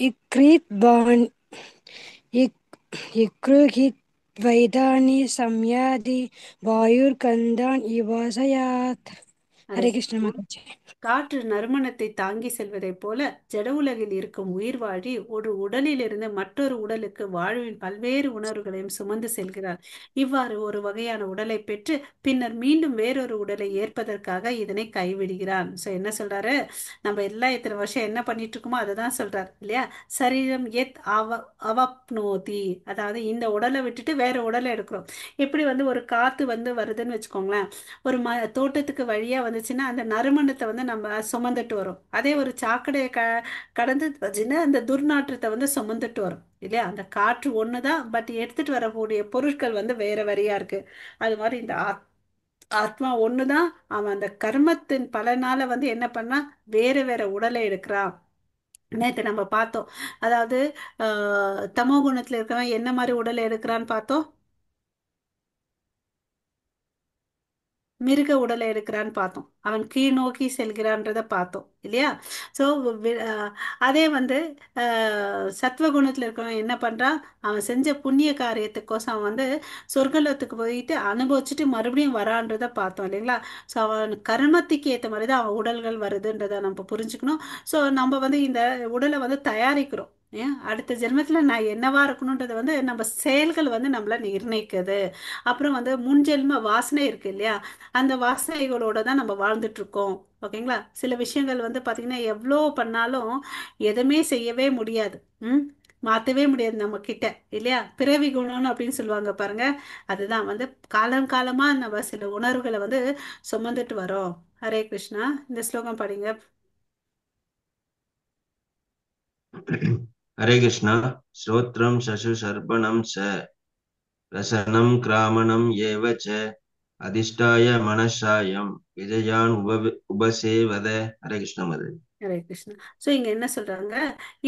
इक्रीत्वान् इक्रुहित्वैतानि संयाति वायुर्गन्धान् इवासयात्। ஹரே हरे कृष्ण கிருஷ்ணா. माता जी। காற்று நறுமணத்தை தாங்கி செல்வதைப் போல ஜட உலகில் இருக்கும் உயிர் வாழி ஒரு உடலிலிருந்து மற்றொரு உடலுக்கு வாழ்வின் பல்வேறு உணர்வுகளையும் சுமந்து செல்கிறார். இவ்வாறு ஒரு வகையான உடலை பெற்று பின்னர் மீண்டும் வேறொரு உடலை ஏற்பதற்காக இதனை கைவிடுகிறான். ஸோ என்ன சொல்றாரு? நம்ம எல்லாம் இத்தனை வருஷம் என்ன பண்ணிட்டு இருக்கோமோ அதை தான் சொல்றார் இல்லையா? சரீரம் எத் அவப்னோதி, அதாவது இந்த உடலை விட்டுட்டு வேற உடலை எடுக்கிறோம். எப்படி வந்து ஒரு காத்து வந்து வருதுன்னு வச்சுக்கோங்களேன். ஒரு தோட்டத்துக்கு வழியா வந்துச்சுன்னா அந்த நறுமணத்தை வந்து நம்ம சுமந்துட்டு வரோம். அதே ஒரு சாக்கடையை கடந்து வச்சுன்னா அந்த துர்நாற்றத்தை வந்து சுமந்துட்டு வரும் இல்லையா? அந்த காற்று ஒண்ணுதான், பட் எடுத்துட்டு வரக்கூடிய பொருட்கள் வந்து வேற வேறையா இருக்கு. அது மாதிரி இந்த ஆத்மா ஒண்ணுதான். அவன் அந்த கர்மத்தின் பலனால வந்து என்ன பண்ணா வேற வேற உடலை எடுக்கிறான். நேத்து நம்ம பார்த்தோம். அதாவது தமோ குணத்துல இருக்கிறவன் என்ன மாதிரி உடலை எடுக்கிறான்னு பார்த்தோம். மிருக உடலை எடுக்கிறான்னு பார்த்தோம். அவன் கீழ் நோக்கி செல்கிறான்றத பார்த்தோம் இல்லையா? ஸோ அதே வந்து சத்வகுணத்தில் இருக்கிறவன் என்ன பண்ணுறான்? அவன் செஞ்ச புண்ணிய காரியத்துக்கோசம் அவன் வந்து சொர்க்கலோகத்துக்கு போயிட்டு அனுபவிச்சுட்டு மறுபடியும் வரான்றத பார்த்தோம் இல்லைங்களா? ஸோ அவன் கர்மத்துக்கு ஏற்ற மாதிரி தான் அவன் உடல்கள் வருதுன்றதை நம்ம புரிஞ்சுக்கணும். ஸோ நம்ம வந்து இந்த உடலை வந்து தயாரிக்கிறோம். ஏன் அடுத்த ஜென்மத்துல நான் என்னவா இருக்கணும்ன்றத வந்து நம்ம செயல்கள் வந்து நம்மள நிர்ணயிக்குது. அப்புறம் வந்து முன்ஜென்ம வாசனை இருக்கு இல்லையா? அந்த வாசனைகளோட தான் நம்ம வாழ்ந்துட்டு இருக்கோம். ஓகேங்களா? சில விஷயங்கள் வந்து பாத்தீங்கன்னா எவ்வளோ பண்ணாலும் எதுவுமே செய்யவே முடியாது. ம் மாத்தவே முடியாது நம்ம கிட்ட இல்லையா? பிறவி குணம்னு அப்படின்னு சொல்லுவாங்க பாருங்க. அதுதான் வந்து காலம் காலமா நம்ம சில உணர்வுகளை வந்து சுமந்துட்டு வரோம். ஹரே கிருஷ்ணா. இந்த ஸ்லோகம் படிங்க. ஹரே கிருஷ்ணா. ஸ்ரோத்ரம் சசு சர்ப்பணம் ச ரசனம் கிராமணம் ஏவ ச அதிஷ்டாய மனசாயம் விஜயான் உபசேவத. ஹரே கிருஷ்ண மாதாஜி. ஹரே கிருஷ்ணா. ஸோ இங்க என்ன சொல்றாங்க?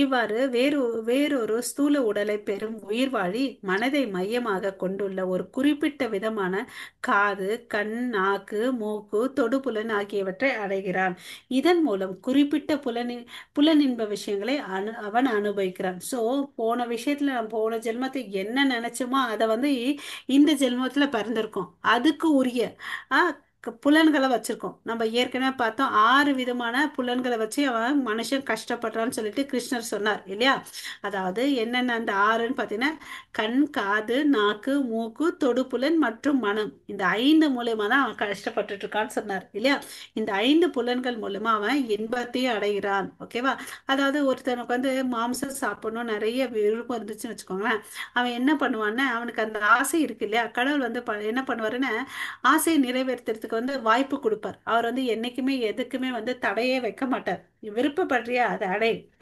இவ்வாறு வேறொரு ஸ்தூல உடலை பெறும் உயிர்வாழி மனதை மையமாக கொண்டுள்ள ஒரு குறிப்பிட்ட விதமான காது, கண், நாக்கு, மூக்கு, தொடுபுலன் ஆகியவற்றை அடைகிறான். இதன் மூலம் குறிப்பிட்ட புலனின்ப விஷயங்களை அவன் அனுபவிக்கிறான். ஸோ போன விஷயத்துல நம்ம போன ஜென்மத்தை என்ன நினைச்சோமோ அதை வந்து இந்த ஜென்மத்துல பிறந்திருக்கோம். அதுக்கு உரிய புலன்களை வச்சிருக்கோம். நம்ம ஏற்கனவே பார்த்தோம் 6 விதமான புலன்களை வச்சு அவன் மனுஷன் கஷ்டப்படுறான்னு சொல்லிட்டு கிருஷ்ணர் சொன்னார் இல்லையா? அதாவது என்னென்ன அந்த 6ன்னு பார்த்தீங்கன்னா கண், காது, நாக்கு, மூக்கு, தொடுபுலன் மற்றும் மனம். இந்த 5 மூலயமா தான் அவன் கஷ்டப்பட்டுட்டு இருக்கான்னு சொன்னார் இல்லையா? இந்த 5 புலன்கள் மூலமா அவன் இன்பத்தையும் அடைகிறான். ஓகேவா? அதாவது ஒருத்தனுக்கு வந்து மாம்சம் சாப்பிடணும் நிறைய விருப்பம் இருந்துச்சுன்னு வச்சுக்கோங்களேன். அவன் என்ன பண்ணுவான்னா அவனுக்கு அந்த ஆசை இருக்கு இல்லையா? கடவுள் வந்து என்ன பண்ணுவாருன்னா ஆசையை நிறைவேற்றுறதுக்கு வந்து வாய்ப்பு கொடுப்பார். அவர் வந்து என்னைக்குமே எதுக்குமே வந்து தடையே வைக்க மாட்டார். நீ விருப்பப்படுறியா அதை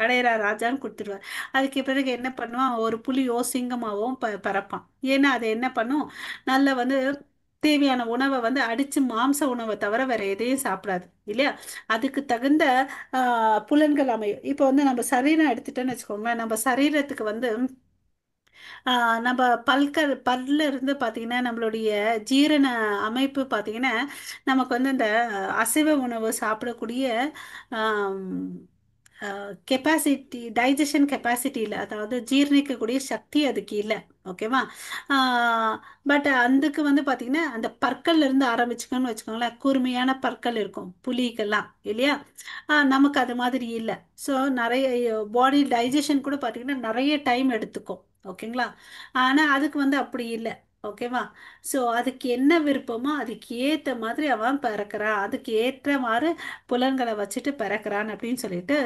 அடையிறா ராஜான்னு கொடுத்துருவார். அதுக்கு பிறகு என்ன பண்ணுவான்? ஒரு புலியோ சிங்கமாவும் பறப்பான். ஏன்னா அது என்ன பண்ணும்? நல்ல வந்து தேவையான உணவை வந்து அடிச்சு மாம்ச உணவை தவிர வேற எதையும் சாப்பிடாது இல்லையா? அதுக்கு தகுந்த புலன்கள் அமையும். இப்போ வந்து நம்ம சரீரம் எடுத்துட்டோன்னு வச்சுக்கோங்களேன். நம்ம சரீரத்துக்கு வந்து நம்ம பல்ல இருந்து பார்த்தீங்கன்னா நம்மளுடைய ஜீரண அமைப்பு பார்த்தீங்கன்னா நமக்கு வந்து இந்த அசைவ உணவு சாப்பிடக்கூடிய கெப்பாசிட்டி டைஜஷன் கெப்பாசிட்டி இல்லை, அதாவது ஜீரணிக்கக்கூடிய சக்தி அதுக்கு இல்லை. ஓகேவா? பட் அதுக்கு வந்து பார்த்தீங்கன்னா அந்த பற்கள்ல இருந்து ஆரம்பிச்சுக்கோன்னு வச்சுக்கோங்களேன், கூர்மையான பற்கள் இருக்கும் புலிக்கெல்லாம் இல்லையா? நமக்கு அது மாதிரி இல்லை. ஸோ நிறைய பாடி டைஜஷன் கூட பார்த்தீங்கன்னா நிறைய டைம் எடுத்துக்கும். ஓகேங்களா? ஆனால் அதுக்கு வந்து அப்படி இல்லை. ஓகேவா? ஸோ அதுக்கு என்ன விருப்பமோ அதுக்கு ஏற்ற மாதிரி அவன் பிறக்கிறான், அதுக்கு ஏற்ற மாதிரி புலன்களை வச்சுட்டு பிறக்கிறான் அப்படின்னு சொல்லிட்டு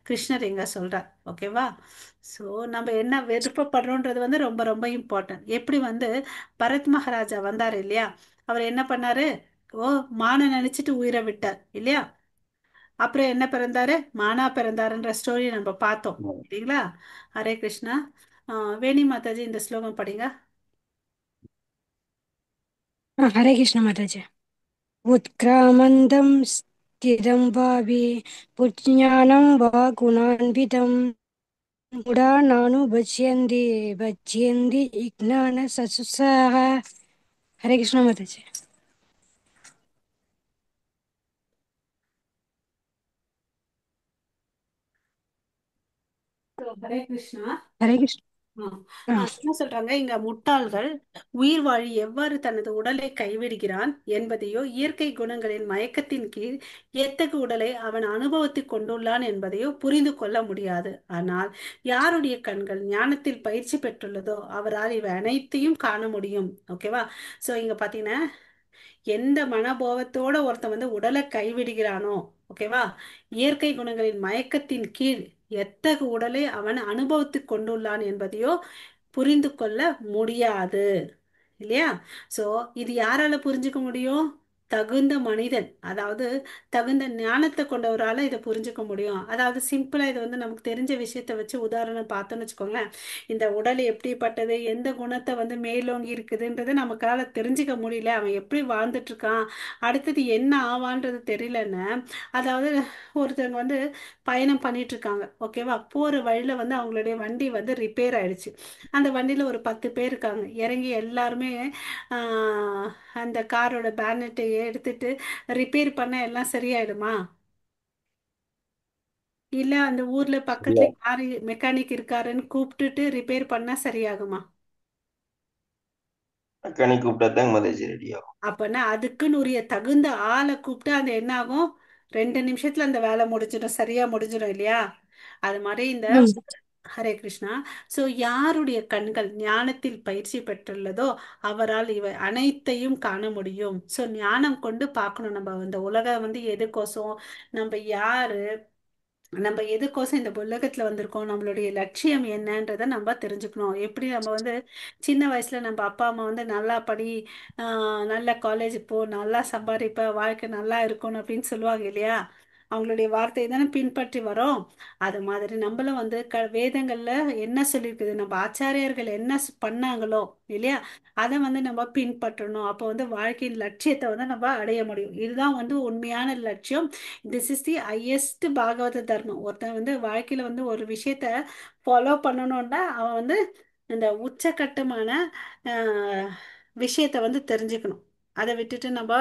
கிருஷ்ணர் எங்க சொல்றார். ஓகேவா? ஸோ நம்ம என்ன விருப்பப்படுறோன்றது வந்து ரொம்ப ரொம்ப இம்பார்ட்டன்ட். எப்படி வந்து பரத் மகாராஜா வந்தார் இல்லையா? அவர் என்ன பண்ணாரு? ஓ, மான நினைச்சிட்டு உயிரை விட்டார் இல்லையா? அப்புறம் என்ன பிறந்தாரு? மானா பிறந்தாருன்ற ஸ்டோரி நம்ம பார்த்தோம் இல்லைங்களா? ஹரே கிருஷ்ணா. வேணி மாதாஜி இந்த ஸ்லோகம் படிங்க. ஹரே கிருஷ்ண மாதாஜி. उत्क्रामन्तं स्थिरं वापि पुज्ञानं वा गुणान्वितं मूढा नानुभज्यन्ति भज्यन्ति ज्ञानचक्षुषः. हरे कृष्ण माताजी. ஹரே கிருஷ்ணா. हरे कृष्ण. ஆ. என்ன சொல்றாங்க இங்க? முட்டாள்கள் உயிர் வாழி எவ்வாறு தனது உடலை கைவிடுகிறான் என்பதையோ, இயற்கை குணங்களின் மயக்கத்தின் கீழ் எத்தகு உடலை அவன் அனுபவத்தில் கொண்டுள்ளான் என்பதையோ புரிந்து கொள்ள முடியாது. ஆனால் யாருடைய கண்கள் ஞானத்தில் பயிற்சி பெற்றுள்ளதோ அவரால் இவை அனைத்தையும் காண முடியும். ஓகேவா? சோ இங்க பாத்தீங்கன்னா எந்த மனோபாவத்தோட ஒருத்தன் வந்து உடலை கைவிடுகிறானோ, ஓகேவா, இயற்கை குணங்களின் மயக்கத்தின் கீழ் எத்தகு உடலை அவன் அனுபவித்துக் கொண்டுள்ளான் என்பதையோ புரிந்து கொள்ள முடியாது இல்லையா? சோ இது யாரால புரிஞ்சுக்க முடியும்? தகுந்த மனிதன், அதாவது தகுந்த ஞானத்தை கொண்டவரால இதை புரிஞ்சுக்க முடியும். அதாவது சிம்பிளா இது வந்து நமக்கு தெரிஞ்ச விஷயத்த வச்சு உதாரணம் பார்த்தோம்னு வச்சுக்கோங்களேன். இந்த உடல் எப்படிப்பட்டது, எந்த குணத்தை வந்து மேலோங்கி இருக்குதுன்றது நமக்கால தெரிஞ்சுக்க முடியல, அவன் எப்படி வாழ்ந்துட்டு இருக்கான், அடுத்தது என்ன ஆவான்றது தெரியலன்னு. அதாவது ஒருத்தவங்க வந்து பயணம் பண்ணிட்டு இருக்காங்க. ஓகேவா? போற வழியில வந்து அவங்களுடைய வண்டி வந்து ரிப்பேர் ஆயிடுச்சு. அந்த வண்டியில ஒரு 10 பேர் இருக்காங்க. இறங்கி எல்லாருமே ஆஹ், அந்த காரோட பேனட்டை எடுத்துட்டு ரிப்பேர் பண்ண எல்லாம் சரியாயிடுமா? இல்ல அந்த ஊர்ல பக்கத்துல யாரு மெக்கானிக் இருக்காருன்னு கூப்பிட்டுட்டு ரிப்பேர் பண்ணா சரியாகுமா? மெக்கானிக் கூப்பிட்டா தாங்க மாதாஜி ரெடி ஆகும். அப்பனா அதுக்குன்னு உரிய தகுந்த ஆளை கூப்பிட்டு அந்த என்ன ஆகும்? 2 நிமிஷத்துல அந்த வேலை முடிஞ்சிடும், சரியா முடிஞ்சிடும் இல்லையா? அது மாதிரி இந்த ம். ஹரே கிருஷ்ணா. சோ யாருடைய கண்கள் ஞானத்தில் பயிற்சி பெற்றுள்ளதோ அவரால் இவை அனைத்தையும் காண முடியும். சோ ஞானம் கொண்டு பார்க்கணும் நம்ம இந்த உலகம் வந்து எதுக்கோசம், நம்ம யாரு, நம்ம எதுக்கோசம் இந்த உலகத்துல வந்திருக்கோம், நம்மளுடைய லட்சியம் என்னன்றதை நம்ம தெரிஞ்சுக்கணும். எப்படி நம்ம வந்து சின்ன வயசுல நம்ம அப்பா அம்மா வந்து நல்லா படி, நல்ல காலேஜ் போ, நல்லா சம்பாதிப்ப, வாழ்க்கை நல்லா இருக்கணும் அப்படின்னு சொல்லுவாங்க இல்லையா? அவங்களுடைய வார்த்தையை தானே பின்பற்றி வரோம். அது மாதிரி நம்மளும் வந்து வேதங்கள்ல என்ன சொல்லியிருக்குது, நம்ம ஆச்சாரியர்கள் என்ன பண்ணாங்களோ இல்லையா, அதை வந்து நம்ம பின்பற்றணும். அப்போ வந்து வாழ்க்கையின் லட்சியத்தை வந்து நம்ம அடைய முடியும். இதுதான் வந்து உண்மையான லட்சியம். திஸ் இஸ் தி ஹையஸ்ட் பாகவத தர்மம். ஒருத்தன் வந்து வாழ்க்கையில வந்து ஒரு விஷயத்த ஃபாலோ பண்ணணும்னா அவன் வந்து இந்த உச்சகட்டமான ஆஹ், விஷயத்த வந்து தெரிஞ்சுக்கணும். அதை விட்டுட்டு நம்ம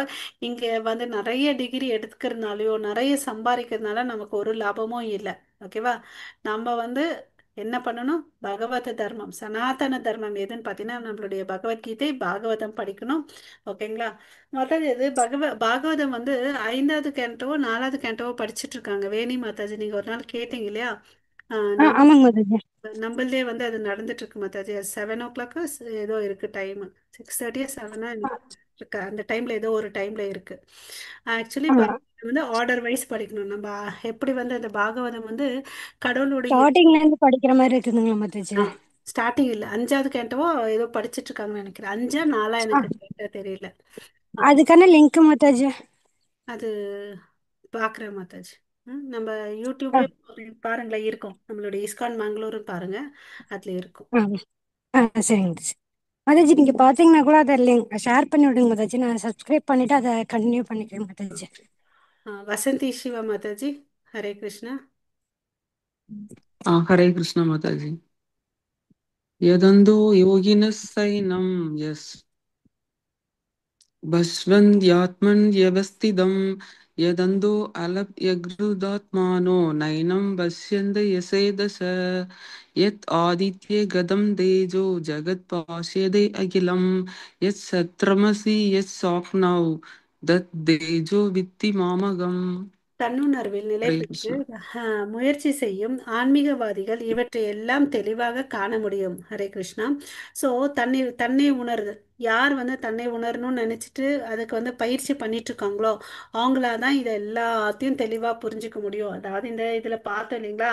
இங்க வந்து நிறைய டிகிரி எடுத்துக்கிறதுனாலயோ நிறைய சம்பாதிக்கிறதுனால நமக்கு ஒரு லாபமும் இல்லை. ஓகேவா? நம்ம வந்து என்ன பண்ணணும்? பகவத தர்மம், சனாதன தர்மம் எதுன்னு பார்த்தீங்கன்னா நம்மளுடைய பகவத்கீதை பாகவதம் படிக்கணும். ஓகேங்களா? மற்றது இது பாகவதம் வந்து 5வது கேண்டவோ 4வது கேண்டவோ படிச்சுட்டு இருக்காங்க. வேணி மாதாஜி நீங்க ஒரு நாள் கேட்டீங்க இல்லையா? நம்ம ஆமாங்க மாதாஜி. நம்மளே வந்து அது நடந்துட்டு இருக்கு மாதாஜி. 7 o'clock ஏதோ இருக்கு டைம், 6:30 7 இருக்கு. அந்த டைம்ல ஏதோ ஒரு டைம்ல இருக்கு. ஆக்சுவலி வந்து ஆர்டர் வைஸ் படிக்கணும் நம்ம. எப்படி வந்து அந்த பாகவதம் வந்து கடவுளுடைய ஸ்டார்டிங்ல இருந்து படிக்கிற மாதிரி இருக்குதுங்களா மாதாஜி? ஸ்டார்டிங் இல்ல, 5வது கேண்டவோ ஏதோ படிச்சிட்டு இருக்காங்கன்னு நினைக்கிறேன். 5ஆ 4ஆ ஆ, எனக்கு correct ஆ தெரியல. அதுக்கான லிங்க் மாதாஜி. அது பாக்குறேன் மாதாஜி. நம்ம ஆ, யூடியூப்லயே பாருங்களேன், இருக்கும். நம்மளுடைய இஸ்கான் மங்களூரும் பாருங்க, அதுல இருக்கும். ஆ, சரிங்க மாதாஜி. மாதாஜி நீங்க பாத்தீங்கன்னா கூட அதை லிங்க் ஷேர் பண்ணி விடுங்க மாதாஜி, நான் சப்ஸ்கிரைப் பண்ணிட்டு அதை கண்டினியூ பண்ணிக்கிறேன் மாதாஜி. வசந்தி சிவா மாதாஜி. ஹரே கிருஷ்ணா. ஹரே கிருஷ்ணா மாதாஜி. यदन्तो योगिनः सैनं यस् भस्वन्त्यात्मन्यवस्थितं यदन्तो अलप्यगृदात्मानो नैनं पश्यन्त यसेदश यत् आदित्ये गतं तेजो जगत्पाश्यते अखिलं यत् सत्रमसि यत् साक्नौ தத் தேஜோ வித்தி மாமகம். தன்னுணர்வில் நிலை ஹரே பெற்று கிருஷ்ணா. முயற்சி செய்யும் ஆன்மீகவாதிகள் இவற்றை எல்லாம் தெளிவாக காண முடியும். ஹரே கிருஷ்ணா. ஸோ தன்னை தன்னை உணருது. யார் வந்து தன்னை உணரணும்னு நினைச்சிட்டு அதுக்கு வந்து பயிற்சி பண்ணிட்டு இருக்காங்களோ அவங்களாதான் இதை எல்லாத்தையும் தெளிவா புரிஞ்சுக்க முடியும். அதாவது இந்த இதுல பார்த்தோம் இல்லைங்களா,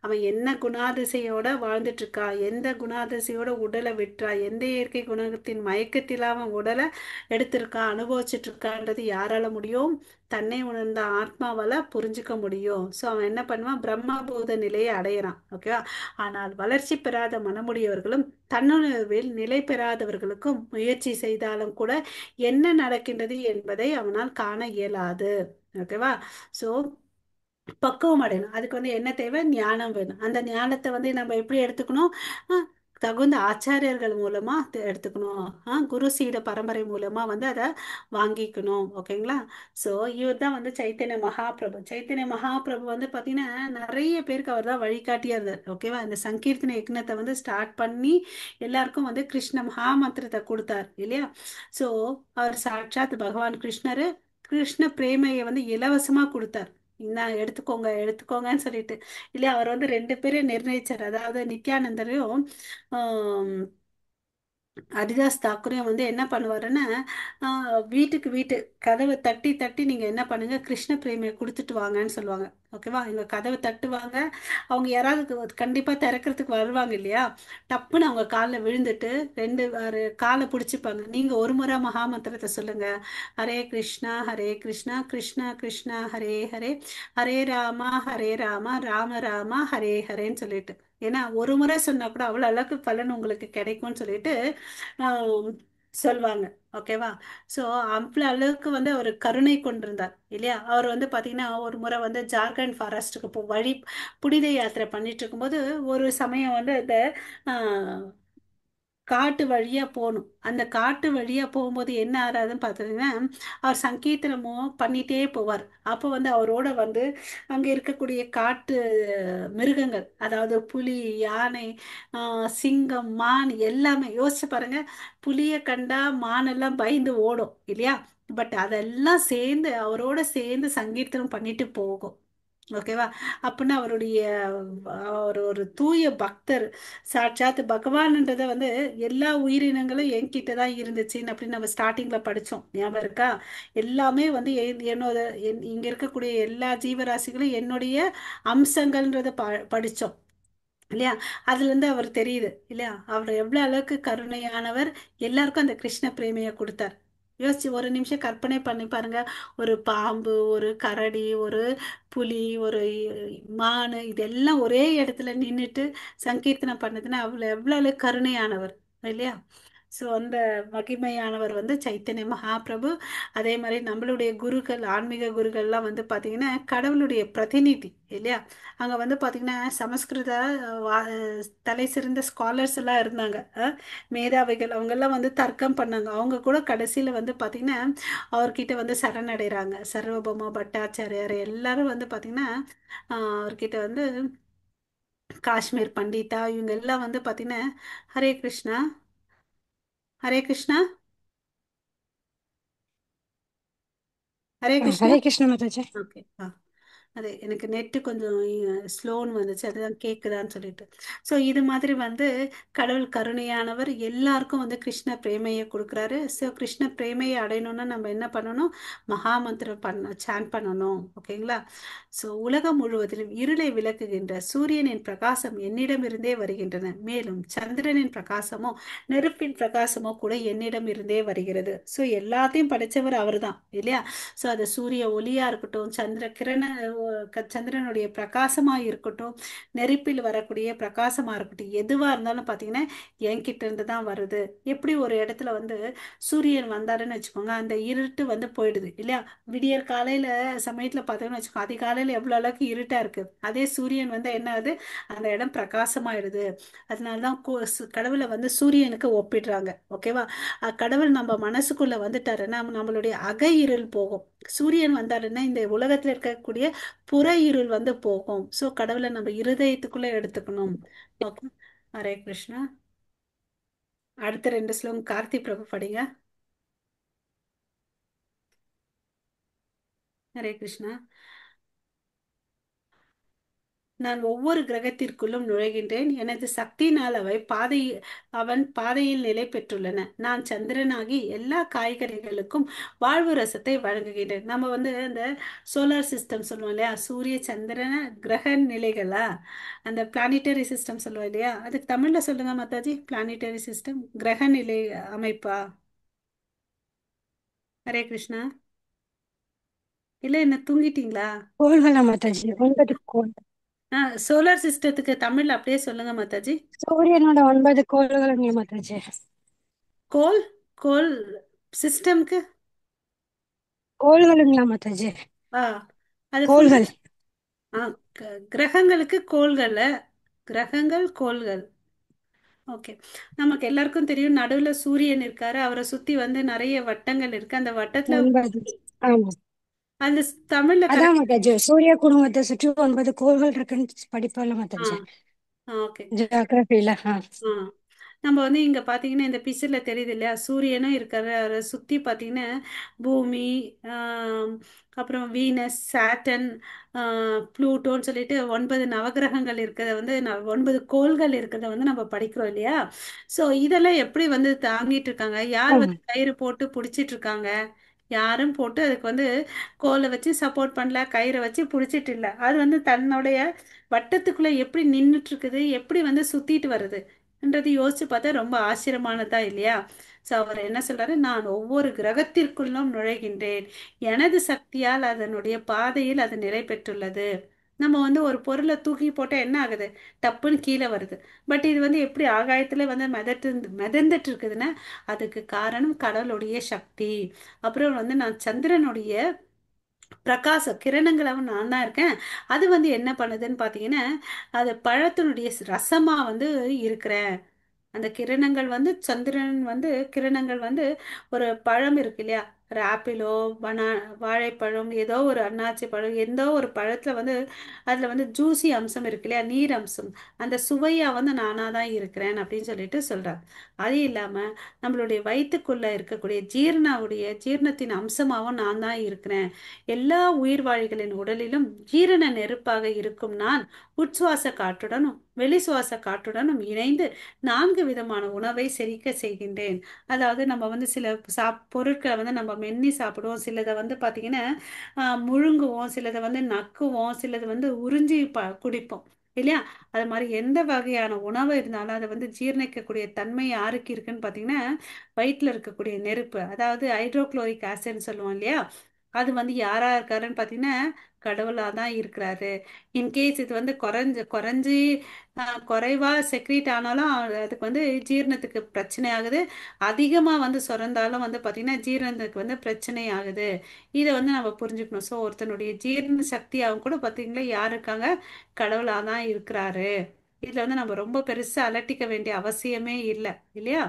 அவன் என்ன குணாதிசையோட வாழ்ந்துட்டு இருக்கா, எந்த குணாதிசையோட உடலை விட்டுறா, எந்த இயற்கை குணத்தின் மயக்கத்தில் அவன் உடலை எடுத்திருக்கா அனுபவிச்சுட்டு இருக்கான்றது யாரால முடியும்? தன்னை உணர்ந்த ஆத்மாவால புரிஞ்சுக்க முடியும். ஸோ அவன் என்ன பண்ணுவான்? பிரம்மபூத நிலையை அடையிறான். ஓகேவா? ஆனால் வளர்ச்சி பெறாத மனமுடையவர்களும் தன்னுணர்வில் நிலை பெறாதவர்களுக்கும் முயற்சி செய்தாலும் கூட என்ன நடக்கின்றது என்பதை அவனால் காண இயலாது. ஓகேவா? ஸோ பக்குவம் அடையணும். அதுக்கு வந்து என்ன தேவை? ஞானம் வேணும். அந்த ஞானத்தை வந்து நம்ம எப்படி எடுத்துக்கணும்? அஹ் தகுந்த ஆச்சாரியர்கள் மூலமா எடுத்துக்கணும். குரு சீட பரம்பரை மூலமா வந்து அதை வாங்கிக்கணும். ஓகேங்களா? ஸோ இவர் தான் வந்து சைத்தன்ய மகாபிரபு. சைத்தன்ய மகாபிரபு வந்து பார்த்தீங்கன்னா நிறைய பேருக்கு அவர் தான் வழிகாட்டியா இருந்தார். ஓகேவா? இந்த சங்கீர்த்தன யக்னத்தை வந்து ஸ்டார்ட் பண்ணி எல்லாருக்கும் வந்து கிருஷ்ண மகாமந்திரத்தை கொடுத்தார் இல்லையா? ஸோ அவர் சாட்சாத் பகவான் கிருஷ்ணர் கிருஷ்ண பிரேமையை வந்து இலவசமா கொடுத்தார். நான் எடுத்துக்கோங்க எடுத்துக்கோங்கன்னு சொல்லிட்டு இல்லையா? அவர் வந்து ரெண்டு பேரும் நிர்ணயிச்சார். அதாவது நித்யானந்தரையும் ஆம், ஹரிதாஸ் தாக்கூரையும் வந்து என்ன பண்ணுவாருன்னா, வீட்டுக்கு வீட்டு கதவை தட்டி தட்டி நீங்க என்ன பண்ணுங்க, கிருஷ்ண பிரேமியை கொடுத்துட்டு வாங்கன்னு சொல்லுவாங்க. ஓகேவா? எங்க கதவை தட்டுவாங்க. அவங்க யாராவது கண்டிப்பா திறக்கிறதுக்கு வருவாங்க இல்லையா? டப்புன்னு அவங்க காலில் விழுந்துட்டு ரெண்டு காலை பிடிச்சிப்பாங்க. நீங்க ஒரு முறை மகாமந்திரத்தை சொல்லுங்க. ஹரே கிருஷ்ணா ஹரே கிருஷ்ணா கிருஷ்ணா கிருஷ்ணா ஹரே ஹரே ஹரே ராமா ராம ராமா ஹரே ஹரேன்னு சொல்லிட்டு. ஏன்னா ஒரு முறை சொன்னா கூட அவ்வளவு அளவுக்கு பலன் உங்களுக்கு கிடைக்கும்னு சொல்லிட்டு ஆஹ் சொல்லுவாங்க. ஓகேவா? ஸோ அவ்வளோ அளவுக்கு வந்து அவர் கருணை கொண்டிருந்தார் இல்லையா? அவர் வந்து பார்த்தீங்கன்னா ஒரு முறை வந்து ஜார்க்கண்ட் ஃபாரஸ்ட்டுக்கு வழி புனித யாத்திரை பண்ணிட்டு இருக்கும்போது ஒரு சமயம் வந்து இந்த ஆஹ், காட்டு வழியா போகணும். அந்த காட்டு வழியா போகும்போது என்ன ஆறாதுன்னு பார்த்தீங்கன்னா அவர் சங்கீர்த்தனமும் பண்ணிட்டே போவார். அப்போ வந்து அவரோட வந்து அங்க இருக்கக்கூடிய காட்டு மிருகங்கள், அதாவது புலி, யானை, சிங்கம், மான் எல்லாமே யோசிச்சு பாருங்க. புலியை கண்டா மான் எல்லாம் பயந்து ஓடும் இல்லையா? பட் அதெல்லாம் சேர்ந்து அவரோட சேர்ந்து சங்கீர்த்தனம் பண்ணிட்டு போகும். ஓகேவா? அப்படின்னா அவருடைய அவர் ஒரு தூய பக்தர். சாட்சாத் பகவான்ன்றதை வந்து எல்லா உயிரினங்களும் என்கிட்ட தான் இருந்துச்சுன்னு அப்படின்னு நம்ம ஸ்டார்டிங்ல படிச்சோம். ஞாபகம் இருக்கா? எல்லாமே வந்து என்னோட இங்க இருக்கக்கூடிய எல்லா ஜீவராசிகளும் என்னுடைய அம்சங்கள்ன்றத படிச்சோம் இல்லையா? அதுல இருந்து அவர் தெரியுது இல்லையா? அவர் எவ்வளவு அளவுக்கு கருணையானவர். எல்லாருக்கும் அந்த கிருஷ்ண பிரேமையை கொடுத்தார். யோசிச்சு ஒரு நிமிஷம் கற்பனை பண்ணி பாருங்க. ஒரு பாம்பு, ஒரு கரடி, ஒரு புலி, ஒரு மானு, இதெல்லாம் ஒரே இடத்துல நின்றுட்டு சங்கீர்த்தனம் பண்ணதுன்னா எவ்வளவு அளவுக்கு கருணையானவர் இல்லையா? ஸோ அந்த மகிமையானவர் வந்து சைத்தன்ய மகாபிரபு. அதே மாதிரி நம்மளுடைய குருக்கள், ஆன்மீக குருக்கள்லாம் வந்து பார்த்தீங்கன்னா கடவுளுடைய பிரதிநிதி இல்லையா? அங்கே வந்து பார்த்தீங்கன்னா சமஸ்கிருத வா- தலை சிறந்த ஸ்காலர்ஸ் எல்லாம் இருந்தாங்க. மேதாவிகள் அவங்கெல்லாம் வந்து தர்க்கம் பண்ணாங்க. அவங்க கூட கடைசியில் வந்து பார்த்தீங்கன்னா அவர்கிட்ட வந்து சரணடைகிறாங்க. சர்வபௌம பட்டாச்சாரியார் எல்லாரும் வந்து பார்த்தீங்கன்னா அவர்கிட்ட வந்து காஷ்மீர் பண்டிதா இவங்க எல்லாம் வந்து பார்த்தீங்கன்னா ஹரே கிருஷ்ணா ஹரே கிருஷ்ணா ஹரே கிருஷ்ணா. ஹரே கிருஷ்ண மாதாஜி. ஓகே. அது எனக்கு நெட்டு கொஞ்சம் ஸ்லோன்னு வந்துச்சு, அதுதான் கேட்குதான்னு சொல்லிட்டு. ஸோ இது மாதிரி வந்து கடவுள் கருணையானவர் எல்லாருக்கும் வந்து கிருஷ்ண பிரேமையை கொடுக்குறாரு. ஸோ கிருஷ்ண பிரேமையை அடையணும்னா நம்ம என்ன பண்ணணும்? மகாமந்திரம் சான் பண்ணணும். ஓகேங்களா? ஸோ உலகம் முழுவதிலும் இருளை விளக்குகின்ற சூரியனின் பிரகாசம் என்னிடமிருந்தே வருகின்றன. மேலும் சந்திரனின் பிரகாசமோ நெருப்பின் பிரகாசமோ கூட என்னிடம் இருந்தே வருகிறது. ஸோ எல்லாத்தையும் படைச்சவர் அவர்தான் இல்லையா? ஸோ அது சூரிய ஒளியா இருக்கட்டும், சந்திர கிரண சந்திரனுடைய பிரகாசமா இருக்கட்டும், நெருப்பில் வரக்கூடிய பிரகாசமா இருக்கட்டும், எதுவா இருந்தாலும் பாத்தீங்கன்னா என்கிட்ட இருந்து தான் வருது. எப்படி ஒரு இடத்துல வந்து சூரியன் வந்தாருன்னு வச்சுக்கோங்க, அந்த இருட்டு வந்து போயிடுது இல்லையா? விடியற் காலையில சமயத்துல பார்த்தோம்னு வச்சுக்கோங்க, அதிகாலையில எவ்வளவு அளவுக்கு இருட்டா இருக்கு, அதே சூரியன் வந்து என்ன ஆகுது, அந்த இடம் பிரகாசமாயிடுது. அதனாலதான் கடவுளை வந்து சூரியனுக்கு ஒப்பிடுறாங்க. ஓகேவா? கடவுள் நம்ம மனசுக்குள்ள வந்துட்டாருன்னா நம்மளுடைய அக இருள் போகும். சூரியன் வந்தாருன்னா இந்த உலகத்துல இருக்கக்கூடிய புற இருள் வந்து போகும். சோ கடவுளை நம்ம இருதயத்துக்குள்ள எடுத்துக்கணும். ஓகே. ஹரே கிருஷ்ணா. அடுத்த ரெண்டு ஸ்லோகம் கார்த்தி பிரபு படிங்க. ஹரே கிருஷ்ணா. நான் ஒவ்வொரு கிரகத்திற்குள்ளும் நுழைகின்றேன். எனது சக்தியினால் அவன் பாதையில் நிலை பெற்றுள்ளன. நான் சந்திரனாகி எல்லா காய்கறிகளுக்கும் வாழ்வு ரசத்தை வழங்குகின்றேன். நம்ம வந்து இந்த சோலார் சிஸ்டம் சொல்லுவோம் இல்லையா, சூரிய சந்திரன கிரக நிலைகளா, அந்த பிளானிட்டரி சிஸ்டம் சொல்லுவோம் இல்லையா, அதுக்கு தமிழ்ல சொல்லுங்க மாதாஜி. பிளானிட்டரி சிஸ்டம் கிரக நிலை அமைப்பா? ஹரே கிருஷ்ணா. இல்ல என்ன தூங்கிட்டீங்களா? கோள்களா மாதாஜி? 9 கோள். சோலார் சிஸ்டத்துக்கு தமிழ்ல அப்படியே சொல்லுங்க மாதாஜி. சூரியனோட 9 கோள்களுங்க மாதாஜி. கோல் கோல் சிஸ்டம்க்கு கோள்களுங்களா மாதாஜி? ஆ அது ஃபுல். கோள்கள். ஆ கிரகங்களுக்கு கோள்கள், கிரகங்கள் கோள்கள். ஓகே. நமக்கு எல்லாருக்கும் தெரியும், நடுவுல சூரியன் இருக்காரு, அவரை சுத்தி வந்து நிறைய வட்டங்கள் இருக்கு. அந்த வட்டத்துல 9. ஆமா. அந்த தமிழ்ல அதான் கரெக்ட். மாதாஜி, சூரிய குடும்பத்தை சுற்றி 9 கோள்கள் இருக்குன்னு படிப்போம்ல ஆ மாதாஜி, ஓகே. ஜியோகிராஃபில. ஆ நம்ம வந்து இங்க பாத்தீங்கன்னா இந்த பிக்சர்ல தெரியுது இல்லையா, சூரியனும் இருக்காரு, அதை சுத்தி பாத்தீங்கன்னா பூமி, ஆம், அப்புறம் வீனஸ், சாட்டன், ப்ளூட்டோன்னு சொல்லிட்டு 9 நவகிரகங்கள் இருக்கிறத வந்து 9 கோள்கள் இருக்கிறத வந்து நம்ம படிக்கிறோம் இல்லையா. சோ இதெல்லாம் எப்படி வந்து தாங்கிட்டு இருக்காங்க, யார் ஆமா. வந்து கயிறு போட்டு பிடிச்சிட்டு இருக்காங்க? யாரும் போட்டு அதுக்கு வந்து கோலை வச்சு சப்போர்ட் பண்ணல, கயிறை வச்சு பிடிச்சிட்டு இல்லை. அது வந்து தன்னுடைய வட்டத்துக்குள்ள எப்படி நின்றுட்டு இருக்குது, எப்படி வந்து சுத்திட்டு வருது என்றது யோசிச்சு பார்த்தா ரொம்ப ஆச்சரியமானதா இல்லையா. சோ அவர் என்ன சொல்றாரு, நான் ஒவ்வொரு கிரகத்திற்குள்ளும் நுழைகின்றேன், எனது சக்தியால் அதனுடைய பாதையில் அது நிலை பெற்றுள்ளது. நம்ம வந்து ஒரு பொருளை தூக்கி போட்டா என்ன ஆகுது, டப்புன்னு கீழே வருது. பட் இது வந்து எப்படி ஆகாயத்துல வந்து மிதந்துட்டு இருக்குதுன்னா அதுக்கு காரணம் கடவுளுடைய சக்தி. அப்புறம் வந்து நான் சந்திரனுடைய பிரகாச கிரணங்களாவும் நான் தான் இருக்கேன். அது வந்து என்ன பண்ணுதுன்னு பாத்தீங்கன்னா, அது பழத்தினுடைய ரசமா வந்து இருக்கிறேன். அந்த கிரணங்கள் வந்து சந்திரன் வந்து கிரணங்கள் வந்து ஒரு பழம் இருக்கு இல்லையா, ஒரு ஆப்பிளோ வாழைப்பழம், ஏதோ ஒரு அன்னாச்சி பழம், எந்தோ ஒரு பழத்துல வந்து அதுல வந்து ஜூசி அம்சம் இருக்கு இல்லையா, நீர் அம்சம், அந்த சுவையா வந்து நானா தான் இருக்கிறேன் அப்படின்னு சொல்லிட்டு சொல்றார். அது இல்லாம நம்மளுடைய வயிற்றுக்குள்ள இருக்கக்கூடிய ஜீரணத்தின் அம்சமாகவும் நான் தான் இருக்கிறேன். எல்லா உயிர்வாழிகளின் உடலிலும் ஜீரண நெருப்பாக இருக்கும் நான் உட்சுவாச காற்றுடனும் வெளி சுவாச காற்றுடனும் இணைந்து 4 விதமான உணவை செரிக்க செய்கின்றேன். அதாவது நம்ம வந்து சில பொருட்களை வந்து நம்ம மென்னி சாப்பிடுவோம், சிலதை வந்து பாத்தீங்கன்னா முழுங்குவோம், சிலதை வந்து நக்குவோம், சிலது வந்து உறிஞ்சி குடிப்போம் இல்லையா. அது மாதிரி எந்த வகையான உணவு இருந்தாலும் அதை வந்து ஜீரணிக்கக்கூடிய தன்மை யாருக்கு இருக்குன்னு பாத்தீங்கன்னா வயிற்றுல இருக்கக்கூடிய நெருப்பு, அதாவது ஹைட்ரோகுளோரிக் ஆசிட்னு சொல்லுவோம் இல்லையா, அது வந்து யாரா இருக்காருன்னு பாத்தீங்கன்னா கடவுளா தான் இருக்கிறாரு. இன்கேஸ் இது வந்து குறைஞ்சி குறைவா செக்ரீட் ஆனாலும் அதுக்கு வந்து ஜீரணத்துக்கு பிரச்சனை ஆகுது. அதிகமா வந்து சுரந்தாலும் வந்து பாத்தீங்கன்னா ஜீரணத்துக்கு வந்து பிரச்சனை ஆகுது. இதை வந்து நம்ம புரிஞ்சுக்கணும். ஸோ ஒருத்தனுடைய ஜீரண சக்தியாகவும் கூட பாத்தீங்களா யார் இருக்காங்க, கடவுளா தான் இருக்கிறாரு. இதுல வந்து நம்ம ரொம்ப பெருசா அலட்டிக்க வேண்டிய அவசியமே இல்லை இல்லையா.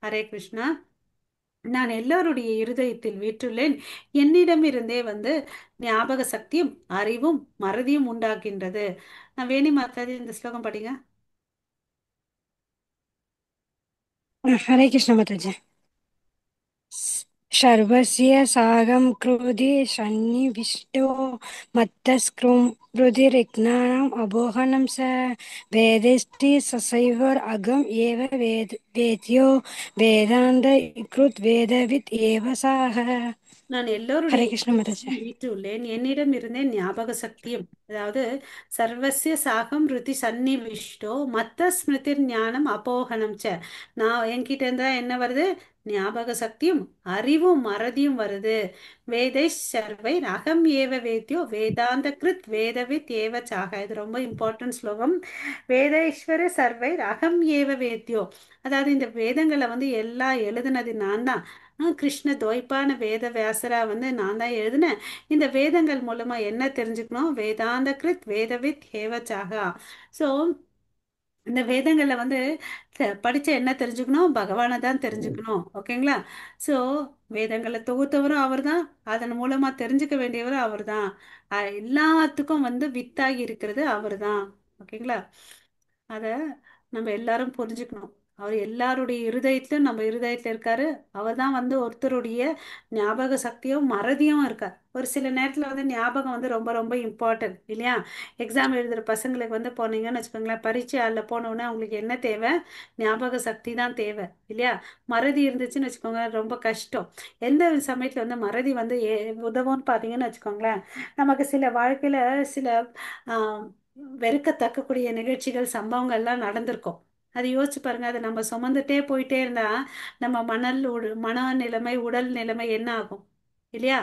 ஹரே கிருஷ்ணா. நான் எல்லாருடைய இருதயத்தில் வீற்றுள்ளேன். என்னிடமிருந்தே வந்து ஞாபக சக்தியும் அறிவும் மறதியும் உண்டாகின்றது. நான் வேணி மாதாஜி இந்த ஸ்லோகம் படிங்க. ஹரே கிருஷ்ண மாதாஜி. सर्वस्य सागं क्रोधे सन्निविष्टो मत्तस्कृमृधिरिज्ञानम् अबोहनं स वेदैस्ति ससैवोरगम् एव वेद्यो वेदान्त कृत् वेदवित् एव सः. நான் எல்லோருடைய ஹரே கிருஷ்ண மாதாஜி. வீட்டுள்ளேன், என்னிடம் இருந்தே ஞாபக சக்தியும், அதாவது சர்வசிய சாகம் ருதி சந்நிவிஷ்டோ மத்த ஸ்மிருதிர் ஞானம் அபோகனம் ச. நான் என்கிட்ட இருந்தா என்ன வருது? ஞாபக சக்தியும் அறிவும் மறதியும் வருது. வேதை சர்வை அகம் ஏவ வேத்யோ வேதாந்த கிருத் வேதவித் ஏவ சாக. இது ரொம்ப இம்பார்ட்டன்ட் ஸ்லோகம். வேதைஸ்வர சர்வை அகம் ஏவ வேத்யோ, அதாவது இந்த வேதங்களை வந்து எல்லாம் எழுதுனது நான் தான். கிருஷ்ண துவைப்பான வேத வியாசரா வந்து நான் தான் எழுதினேன். இந்த வேதங்கள் மூலமா என்ன தெரிஞ்சுக்கணும்? வேதாந்த கிருத் வேதவித் ஹேவச்சாகா. ஸோ இந்த வேதங்கள்ல வந்து படிச்சு என்ன தெரிஞ்சுக்கணும்? பகவானை தான் தெரிஞ்சுக்கணும். ஓகேங்களா? ஸோ வேதங்களை தொகுத்தவரும் அவர்தான், அதன் மூலமா தெரிஞ்சுக்க வேண்டியவரும் அவர்தான். எல்லாத்துக்கும் வந்து வித்தாகி இருக்கிறது அவர்தான். ஓகேங்களா? அத நம்ம எல்லாரும் புரிஞ்சுக்கணும். அவர் எல்லாருடைய இருதயத்திலும் நம்ம இருதயத்துல இருக்காரு. அவர் தான் வந்து ஒருத்தருடைய ஞாபக சக்தியும் மறதியும் இருக்கார். ஒரு சில நேரத்துல வந்து ஞாபகம் வந்து ரொம்ப ரொம்ப இம்பார்ட்டன்ட் இல்லையா? எக்ஸாம் எழுதுற பசங்களுக்கு வந்து போனீங்கன்னு வச்சுக்கோங்களேன், பரீட்சை ஹாலில் போனோடனே அவங்களுக்கு என்ன தேவை? ஞாபக சக்தி தான் தேவை இல்லையா? மறதி இருந்துச்சுன்னு வச்சுக்கோங்க, ரொம்ப கஷ்டம். எந்த சமயத்துல வந்து மறதி வந்து உதவும்னு பார்த்தீங்கன்னு வச்சுக்கோங்களேன், நமக்கு சில வாழ்க்கையில சில ஆஹ், வெறுக்கத்தக்கக்கூடிய நிகழ்ச்சிகள் சம்பவங்கள்லாம் நடந்திருக்கும். அது யோசிச்சு பாருங்க. அதை நம்ம சுமந்துட்டே போயிட்டே இருந்தா நம்ம மன நிலைமை உடல் நிலைமை என்ன ஆகும் இல்லையா?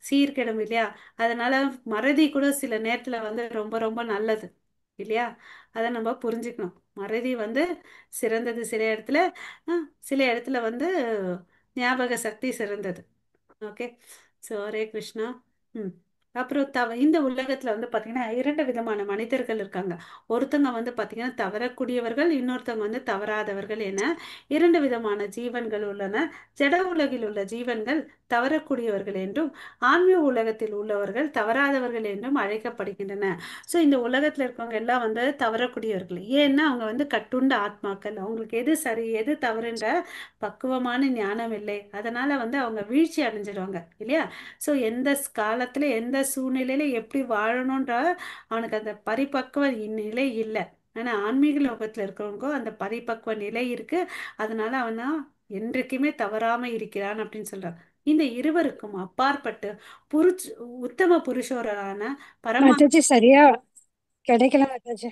சீர்கெடும் இல்லையா? அதனால மறதி கூட சில நேரத்துல வந்து ரொம்ப ரொம்ப நல்லது இல்லையா? அதை நம்ம புரிஞ்சுக்கணும். மறதி வந்து சிறந்தது சில இடத்துல, சில இடத்துல வந்து ஞாபக சக்தி சிறந்தது. ஓகே. ஸோ ஹரே கிருஷ்ணா. ம். அப்புறம் இந்த உலகத்துல வந்து பாத்தீங்கன்னா இரண்டு விதமான மனிதர்கள் இருக்காங்க. ஒருத்தங்க வந்து பாத்தீங்கன்னா தவறக்கூடியவர்கள், இன்னொருத்தவங்க வந்து தவறாதவர்கள் என இரண்டு விதமான ஜீவன்கள் உள்ளன. ஜட உலகில் உள்ள ஜீவன்கள் தவறக்கூடியவர்கள் என்றும், ஆன்மீக உலகத்தில் உள்ளவர்கள் தவறாதவர்கள் என்றும் அழைக்கப்படுகின்றன. ஸோ இந்த உலகத்துல இருக்கவங்க எல்லாம் வந்து தவறக்கூடியவர்கள். ஏன்னா அவங்க வந்து கட்டுண்ட ஆத்மாக்கள். அவங்களுக்கு எது சரி எது தவறுன்ற பக்குவமான ஞானம் இல்லை. அதனால வந்து அவங்க வீழ்ச்சி அடைஞ்சிருவாங்க இல்லையா? ஸோ எந்த காலத்துல எந்த சூழ்நிலையில எப்படி வாழணும்ன்ற அவனுக்கு அந்த பரிபக்குவ நிலை இல்லை. ஆனா ஆன்மீக லோகத்துல இருக்கிறவங்க அந்த பரிபக்குவ நிலை இருக்கு. அதனால அவனா என்றைக்குமே தவறாம இருக்கிறான் அப்படின்னு சொல்றாங்க. இந்த இருவருக்கும் அப்பாற்பட்டு புருஷ உத்தம புருஷோரான பரமா மாதாஜி சரியா கிடைக்கல மாதாஜி.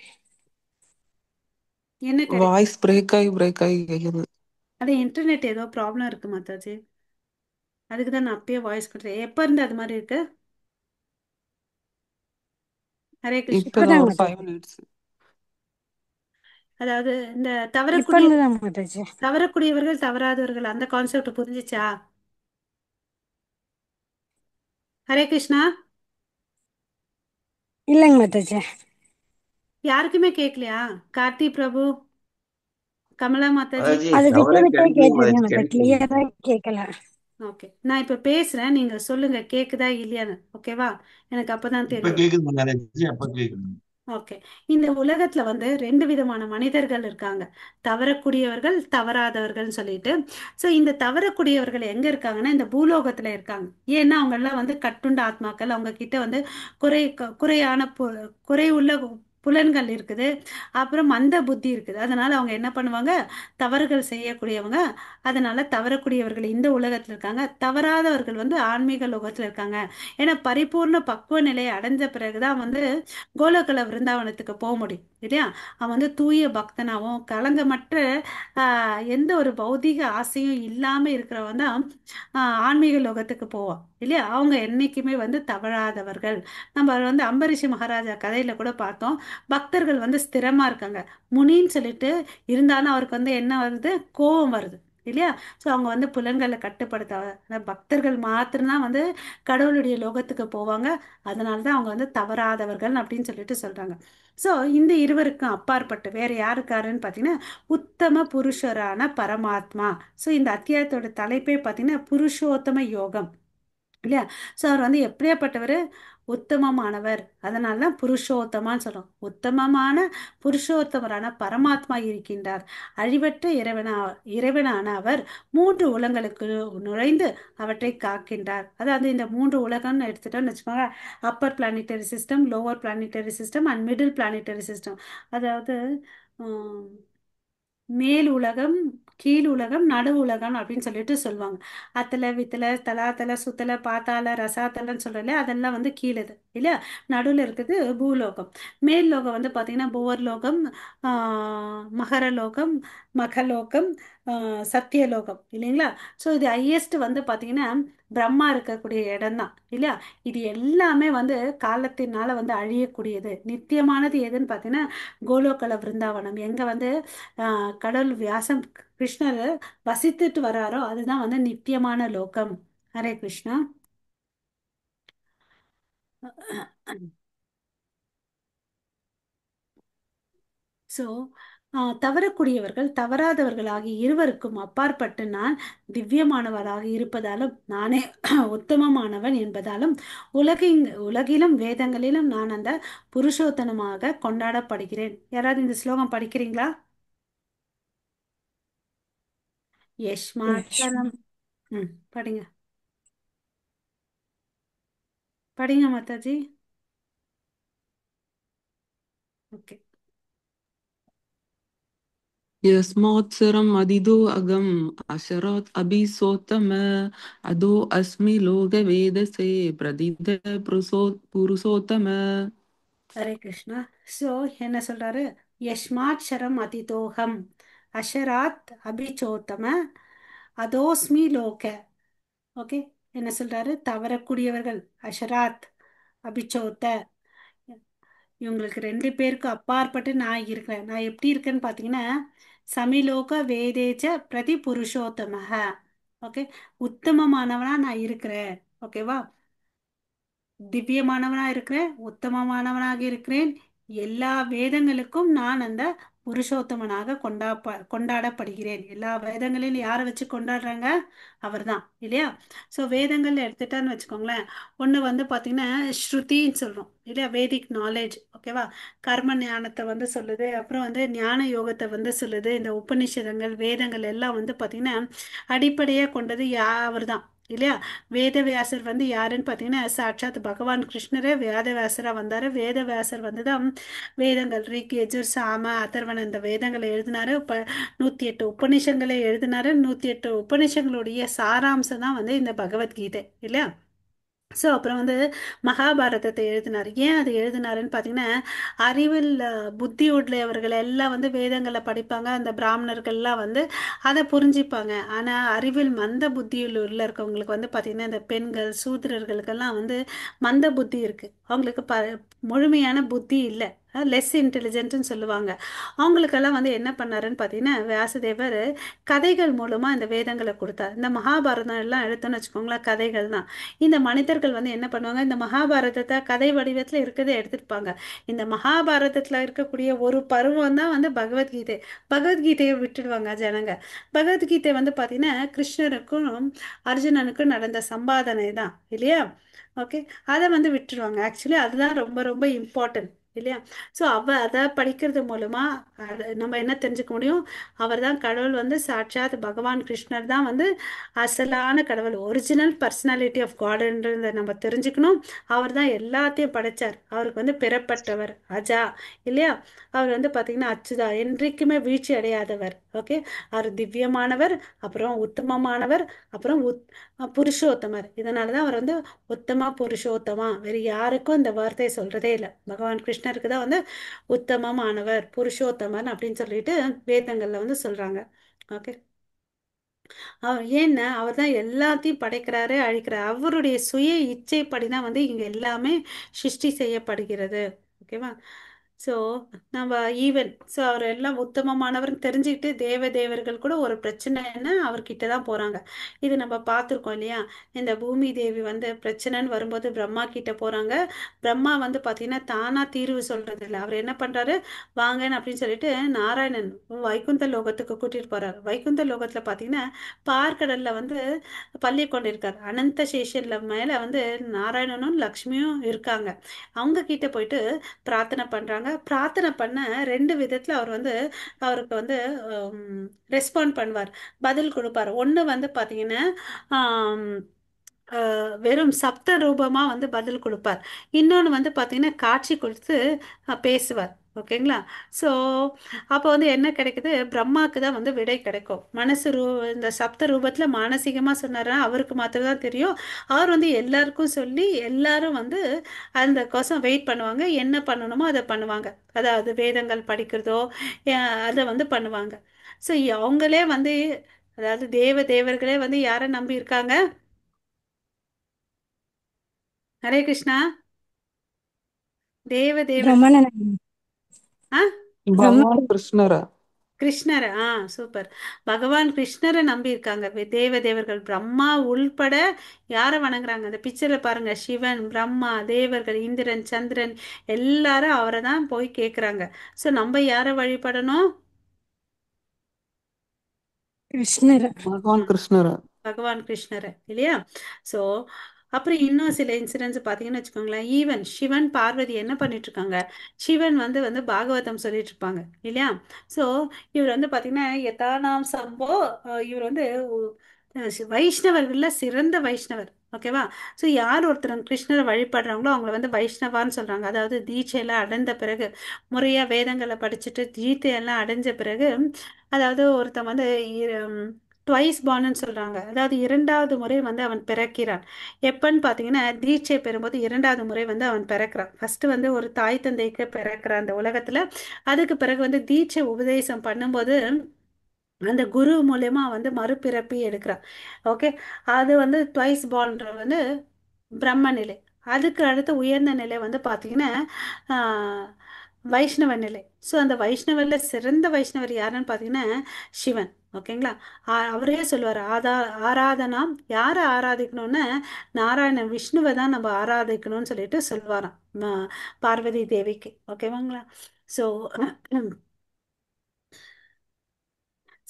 என்ன கிடைக்கும்? வாய்ஸ் பிரேக் ஆகி கேக்குது. அது இன்டர்நெட் ஏதோ ப்ராப்ளம் இருக்கு மாதாஜி. அதுக்கு தான் நான் அப்பயே வாய்ஸ் கொடுத்தேன். எப்ப இருந்து அது மாதிரி இருக்கு? ஹரே கிருஷ்ணா. இப்பதான் இப்பதாங்க ஒரு மாதாஜி. 5 minutes. அதாவது இந்த இப்ப தவறக்கூடிய இருந்துதான் மாதாஜி. தவறக்கூடியவர்கள் தவறாதவர்கள் அந்த கான்செப்ட் புரிஞ்சுச்சா? ஹரே கிருஷ்ணா. இல்லைங்க மாதாஜி. யாருக்குமே கேட்கலையா? கார்த்தி பிரபு, கமலா மாதாஜி. மாதாஜி அது விட்டு டவரே விட்டே கிடைக்கலைங்க கேட்டுருங்க மாதாஜி, மாதாஜி. கிடைக்கலைங்க. கிளியரா கேட்கல. ஓகே, நான் இப்ப பேசுறேன், நீங்க சொல்லுங்க கேக்குதா இல்லையான்னு. ஓகேவா? எனக்கு அப்பதான் இப்ப தெரியும். கேக்குது மாதாஜி, அப்ப கேக்குது. ஓகே. இந்த உலகத்துல வந்து ரெண்டு விதமான மனிதர்கள் இருக்காங்க. தவறக்கூடியவர்கள் தவறாதவர்கள்னு சொல்லிட்டு. ஸோ இந்த தவறக்கூடியவர்கள் எங்க இருக்காங்கன்னா இந்த பூலோகத்துல இருக்காங்க. ஏன்னா அவங்க எல்லாம் வந்து கட்டுண்ட ஆத்மாக்கள். அவங்க கிட்ட வந்து குறையான குறை உள்ள புலன்கள் இருக்குது. அப்புறம் மந்த புத்தி இருக்குது. அதனால அவங்க என்ன பண்ணுவாங்க? தவறுகள் செய்யக்கூடியவங்க. அதனால தவறக்கூடியவர்கள் இந்த உலகத்துல இருக்காங்க. தவறாதவர்கள் வந்து ஆன்மீக லோகத்துல இருக்காங்க. ஏன்னா பரிபூர்ண பக்குவ நிலையை அடைஞ்ச பிறகுதான் வந்து கோலோகல விருந்தாவனத்துக்கு போக முடியும் இல்லையா? அவன் வந்து தூய பக்தனாகவும் களங்கமற்ற எந்த ஒரு பௌதீக ஆசையும் இல்லாம இருக்கிறவன் தான் ஆன்மீக லோகத்துக்கு போவான் இல்லையா? அவங்க என்னைக்குமே வந்து தவறாதவர்கள். நம்ம வந்து அம்பரீஷ் மகாராஜா கதையில கூட பார்த்தோம். பக்தர்கள் வந்து ஸ்திரமா இருக்காங்க. முனின்னு சொல்லிட்டு இருந்தாலும் அவருக்கு வந்து என்ன வருது? கோபம் வருது இல்லையா? ஸோ அவங்க வந்து புலன்களை கட்டுப்படுத்த பக்தர்கள் மாத்திரம்தான் வந்து கடவுளுடைய லோகத்துக்கு போவாங்க. அதனால தான் அவங்க வந்து தவறாதவர்கள் அப்படின்னு சொல்லிட்டு சொல்றாங்க. ஸோ இந்த இருவருக்கும் அப்பாற்பட்டு வேற யாருக்காருன்னு பார்த்தீங்கன்னா உத்தம புருஷரான பரமாத்மா. ஸோ இந்த அத்தியாயத்தோட தலைப்பே பார்த்தீங்கன்னா புருஷோத்தம யோகம் இல்லையா? ஸோ அவர் வந்து எப்படியாப்பட்டவர்? உத்தமமானவர். அதனால தான் புருஷோத்தமான்னு சொல்றோம். உத்தமமான புருஷோத்தமரான பரமாத்மா இருக்கின்றார். அழிவற்ற இறைவனான அவர் மூன்று உலகங்களுக்கு நுழைந்து அவற்றை காக்கின்றார். அதாவது இந்த மூன்று உலகம்னு எடுத்துட்டோம்னு வச்சுக்கோங்க. Upper planetary system, lower planetary system and middle planetary system. அதாவது மேல் உலகம், கீழ் உலகம், நடு உலகம் அப்படின்னு சொல்லிட்டு சொல்லுவாங்க. அத்தல வித்தல தலாத்தல சுத்தல பாத்தாள ரசாத்தலன்னு சொல்றல அதெல்லாம் வந்து கீழது இல்லையா. நடுவில் இருக்குது பூலோகம். மேல் லோகம் வந்து பார்த்தீங்கன்னா புவர்லோகம், மகரலோகம், மகலோகம், சத்தியலோகம் இல்லைங்களா. ஸோ இது ஹையஸ்ட் வந்து பார்த்தீங்கன்னா பிரம்மா இருக்கக்கூடிய இடம் தான் இல்லையா. இது எல்லாமே வந்து காலத்தினால வந்து அழியக்கூடியது. நித்தியமானது எதுன்னு பார்த்தீங்கன்னா கோலோகல விருந்தாவனம், எங்க வந்து கடவுள் வியாசம் கிருஷ்ணர் வசித்துட்டு வராரோ அதுதான் வந்து நித்தியமான லோகம். ஹரே கிருஷ்ணா. ஸோ தவறக்கூடியவர்கள் தவறாதவர்கள் ஆகிய இருவருக்கும் அப்பாற்பட்டு நான் திவ்யமானவராக இருப்பதாலும் நானே உத்தமமானவன் என்பதாலும் உலகிலும் வேதங்களிலும் நான் அந்த புருஷோத்தனமாக கொண்டாடப்படுகிறேன். யாராவது இந்த ஸ்லோகம் படிக்கிறீங்களா? யஷ். யஷ்மாச்சரம். ம், படிங்க படிங்க மாதாஜி. ஓகே. यस्मात्सरम् अदिदो अगम् अशरात् अभिसोत्तम अदो अस्मि लोकवेदसे प्रदिद पुरुषोत्तम. ஹரே கிருஷ்ணா. ஸோ என்ன சொல்றாரு? யஷ்மாட்சரம் அதிதோகம் அஷராத் அபிச்சோத்தம அதோஸ்மி லோக. ஓகே. என்ன சொல்றாரு? தவறக்கூடியவர்கள் அஷராத் அபிச்சோத்த, இவங்களுக்கு ரெண்டு பேருக்கு அப்பாற்பட்டு நான் இருக்கிறேன். நான் எப்படி இருக்கேன்னு பார்த்தீங்கன்னா சமிலோக வேதேச்ச பிரதி புருஷோத்தமக. ஓகே. உத்தமமானவனா நான் இருக்கிறேன். ஓகேவா. திவ்யமானவனா இருக்கிறேன், உத்தமமானவனாக இருக்கிறேன். எல்லா வேதங்களுக்கும் நான் அந்த புருஷோத்தமனாக கொண்டாடப்படுகிறேன். எல்லா வேதங்களையும் யாரை வச்சு கொண்டாடுறாங்க? அவர்தான் இல்லையா. ஸோ வேதங்கள் எடுத்துட்டான்னு வச்சுக்கோங்களேன். ஒன்று வந்து பார்த்தீங்கன்னா ஸ்ருதின்னு சொல்றோம் இல்லையா, வேதிக் நாலேஜ். ஓகேவா. கர்ம ஞானத்தை வந்து சொல்லுது, அப்புறம் வந்து ஞான யோகத்தை வந்து சொல்லுது. இந்த உபநிஷதங்கள் வேதங்கள் எல்லாம் வந்து பார்த்தீங்கன்னா அடிப்படையாக கொண்டது அவர்தான் இல்லையா. வேதவியாசர் வந்து யாருன்னு பார்த்தீங்கன்னா சாட்சாத் பகவான் கிருஷ்ணரே வேதவியாசரா வந்தாரு. வேதவியாசர் வந்து தான் வேதங்கள் ரிக் யஜுர் சாம அதர்வன இந்த வேதங்களை எழுதினாரு. 108 உபநிஷங்களை எழுதினாரு. 108 உபநிஷங்களுடைய சாராம்சம் தான் வந்து இந்த பகவத்கீதை இல்லையா. ஸோ அப்புறம் வந்து மகாபாரதத்தை எழுதினார். ஏன் அது எழுதினாருன்னு பார்த்தீங்கன்னா அறிவில் புத்தி உடையவர்கள் எல்லாம் வந்து வேதங்களை படிப்பாங்க. அந்த பிராமணர்கள்லாம் வந்து அதை புரிஞ்சுப்பாங்க. ஆனால் அறிவில் மந்த புத்தியில் உள்ள இருக்கவங்களுக்கு வந்து பார்த்தீங்கன்னா இந்த பெண்கள் சூத்திரர்களுக்கெல்லாம் வந்து மந்த புத்தி இருக்குது. அவங்களுக்கு முழுமையான புத்தி இல்லை, லெஸ் இன்டெலிஜென்ட்னு சொல்லுவாங்க. அவங்களுக்கெல்லாம் வந்து என்ன பண்ணாருன்னு பார்த்தீங்கன்னா வியாசதேவர் கதைகள் மூலமாக இந்த வேதங்களை கொடுத்தார். இந்த மகாபாரதம் எல்லாம் எடுத்தோன்னு வச்சுக்கோங்களேன் கதைகள் தான். இந்த மனிதர்கள் வந்து என்ன பண்ணுவாங்க, இந்த மகாபாரதத்தை கதை வடிவத்தில் இருக்கிறத எடுத்துருப்பாங்க. இந்த மகாபாரதத்தில் இருக்கக்கூடிய ஒரு பருவம் தான் வந்து பகவத்கீதை. பகவத்கீதையை விட்டுடுவாங்க ஜனங்க. பகவத்கீதை வந்து பார்த்தீங்கன்னா கிருஷ்ணருக்கும் அர்ஜுனனுக்கும் நடந்த சம்பாதனை தான் இல்லையா. ஓகே. அதை வந்து விட்டுருவாங்க. ஆக்சுவலி அதுதான் ரொம்ப ரொம்ப இம்பார்ட்டன்ட் இல்லையா. ஸோ அதை படிக்கிறது மூலமா நம்ம என்ன தெரிஞ்சுக்க முடியும்? அவர் தான் கடவுள் வந்து சாட்சாத் பகவான் கிருஷ்ணர் தான் வந்து அசலான கடவுள், ஒரிஜினல் பர்சனாலிட்டி ஆஃப் காடுன்றதை நம்ம தெரிஞ்சுக்கணும். அவர் தான் எல்லாத்தையும் படைச்சார். அவருக்கு வந்து பிறப்பட்டவர் அஜா இல்லையா. அவர் வந்து பார்த்தீங்கன்னா அச்சுதா, என்றைக்குமே வீழ்ச்சி அடையாதவர். ஓகே. அவர் திவ்யமானவர், அப்புறம் உத்தமமானவர், அப்புறம் புருஷோத்தமர். இதனால தான் அவர் வந்து உத்தமா புருஷோத்தமா. வேறு யாருக்கும் இந்த வார்த்தையை சொல்றதே இல்லை. பகவான் கிருஷ்ணருக்கு தான் வந்து உத்தமமானவர் புருஷோத்தமன் அப்படின்னு சொல்லிட்டு வேதங்கள்ல வந்து சொல்றாங்க. ஓகே. அவர் ஏன்னா அவர் தான் எல்லாத்தையும் படைக்கிறாரு அழிக்கிறாரு. அவருடைய சுய இச்சைப்படி தான் வந்து இங்க எல்லாமே சிருஷ்டி செய்யப்படுகிறது. ஓகேவா. ஸோ நம்ம ஈவன் ஸோ அவர் எல்லாம் உத்தமமானவர்னு தெரிஞ்சுக்கிட்டு தேவர்கள் கூட ஒரு பிரச்சனைன்னு அவர்கிட்ட தான் போறாங்க. இது நம்ம பார்த்துருக்கோம் இல்லையா. இந்த பூமி தேவி வந்து பிரச்சனைன்னு வரும்போது பிரம்மா கிட்ட போறாங்க. பிரம்மா வந்து பார்த்தீங்கன்னா தானா தீர்வு சொல்றது இல்லை. அவர் என்ன பண்றாரு, வாங்கன்னு அப்படின்னு சொல்லிட்டு நாராயணன் வைகுந்த லோகத்துக்கு கூட்டிட்டு போறாரு. வைகுந்த லோகத்துல பார்த்தீங்கன்னா பார்க்கடல்ல வந்து பள்ளி கொண்டிருக்கார். அனந்த சேஷன்ல மேல வந்து நாராயணனும் லக்ஷ்மியும் இருக்காங்க. அவங்க கிட்ட போயிட்டு பிரார்த்தனை பண்றாங்க. பிரார்த்தனை பண்ண ரெண்டு விதத்துல அவர் வந்து அவருக்கு வந்து ரெஸ்பாண்ட் பண்ணுவார், பதில் கொடுப்பார். ஒண்ணு வந்து பாத்தீங்கன்னா ஆம், வெறும் சப்த ரூபமா வந்து பதில் கொடுப்பார். இன்னொன்று வந்து பார்த்தீங்கன்னா காட்சி கொடுத்து பேசுவார். ஓகேங்களா? ஸோ அப்போ வந்து என்ன கிடைக்குது? பிரம்மாக்கு தான் வந்து விடை கிடைக்கும். இந்த சப்த ரூபத்தில் மானசீகமாக சொன்னாரா அவருக்கு மாத்திரம் தான் தெரியும். அவர் வந்து எல்லாருக்கும் சொல்லி எல்லாரும் வந்து அந்த கோசம் வெயிட் பண்ணுவாங்க. என்ன பண்ணணுமோ அதை பண்ணுவாங்க. அதாவது வேதங்கள் படிக்கிறதோ அதை வந்து பண்ணுவாங்க. ஸோ அவங்களே வந்து அதாவது தேவர்களே வந்து யாரை நம்பி இருக்காங்க? ஹரே கிருஷ்ணா. தேவர் பிரம்மணன் ஆ பகவான் பிரம்ம கிருஷ்ணரை. கிருஷ்ணரை சூப்பர். பகவான் கிருஷ்ணரை நம்பி இருக்காங்க தேவர்கள் பிரம்மா உள்பட யாரை வணங்குறாங்க? அந்த பிக்சர்ல பாருங்க, சிவன், பிரம்மா, தேவர்கள், இந்திரன், சந்திரன் எல்லாரும் அவரை தான் போய் கேட்குறாங்க. ஸோ நம்ம யாரை வழிபடணும்? கிருஷ்ணர். பகவான் கிருஷ்ணரை. பகவான் கிருஷ்ணரை இல்லையா? ஸோ அப்புறம் இன்னும் சில இன்சிடென்ட்ஸ் பார்த்தீங்கன்னு வச்சுக்கோங்களேன். ஈவன் சிவன் பார்வதி என்ன பண்ணிட்டு இருக்காங்க? சிவன் வந்து வந்து பாகவதம் சொல்லிட்டு இருப்பாங்க இல்லையா? ஸோ இவர் வந்து பார்த்தீங்கன்னா எதானாம் சம்போ இவர் வந்து வைஷ்ணவர்கள்ல சிறந்த வைஷ்ணவர். ஓகேவா? ஸோ யார் ஒருத்தர் கிருஷ்ணரை வழிபடுறாங்களோ அவங்கள வந்து வைஷ்ணவான்னு சொல்றாங்க. அதாவது தீட்சையெல்லாம் அடைந்த பிறகு முறையா வேதங்களை படிச்சுட்டு தீட்சையெல்லாம் அடைஞ்ச பிறகு அதாவது ஒருத்தன் வந்து ட்வைஸ் பார்ன்னு சொல்றாங்க. அதாவது இரண்டாவது முறை வந்து அவன் பிறக்கிறான். எப்பன்னு பார்த்தீங்கன்னா தீட்சை பெறும்போது இரண்டாவது முறை வந்து அவன் பிறக்கிறான். ஃபர்ஸ்ட் வந்து ஒரு தாய் தந்தைக்கு பிறக்கிறான் அந்த உலகத்துல. அதுக்கு பிறகு வந்து தீட்சை உபதேசம் பண்ணும்போது அந்த குரு மூலியமா வந்து மறுபிறப்பி எடுக்கிறான். ஓகே. அது வந்து ட்வைஸ் பார்ன்ற வந்து பிரம்ம நிலை. அதுக்கு அடுத்த உயர்ந்த நிலை வந்து பார்த்தீங்கன்னா ஆஹ், வைஷ்ணவ நிலை. ஸோ அந்த வைஷ்ணவர்ல சிறந்த வைஷ்ணவர் யாருன்னு பார்த்தீங்கன்னா சிவன். ஓகேங்களா? அவரே சொல்லுவார் ஆராதனாம் யாரை ஆராதிக்கணும்னு நாராயண விஷ்ணுவை தான் நம்ம ஆராதிக்கணும்னு சொல்லிட்டு சொல்லுவாராம் பார்வதி தேவிக்கு. ஓகேவாங்களா? ஸோ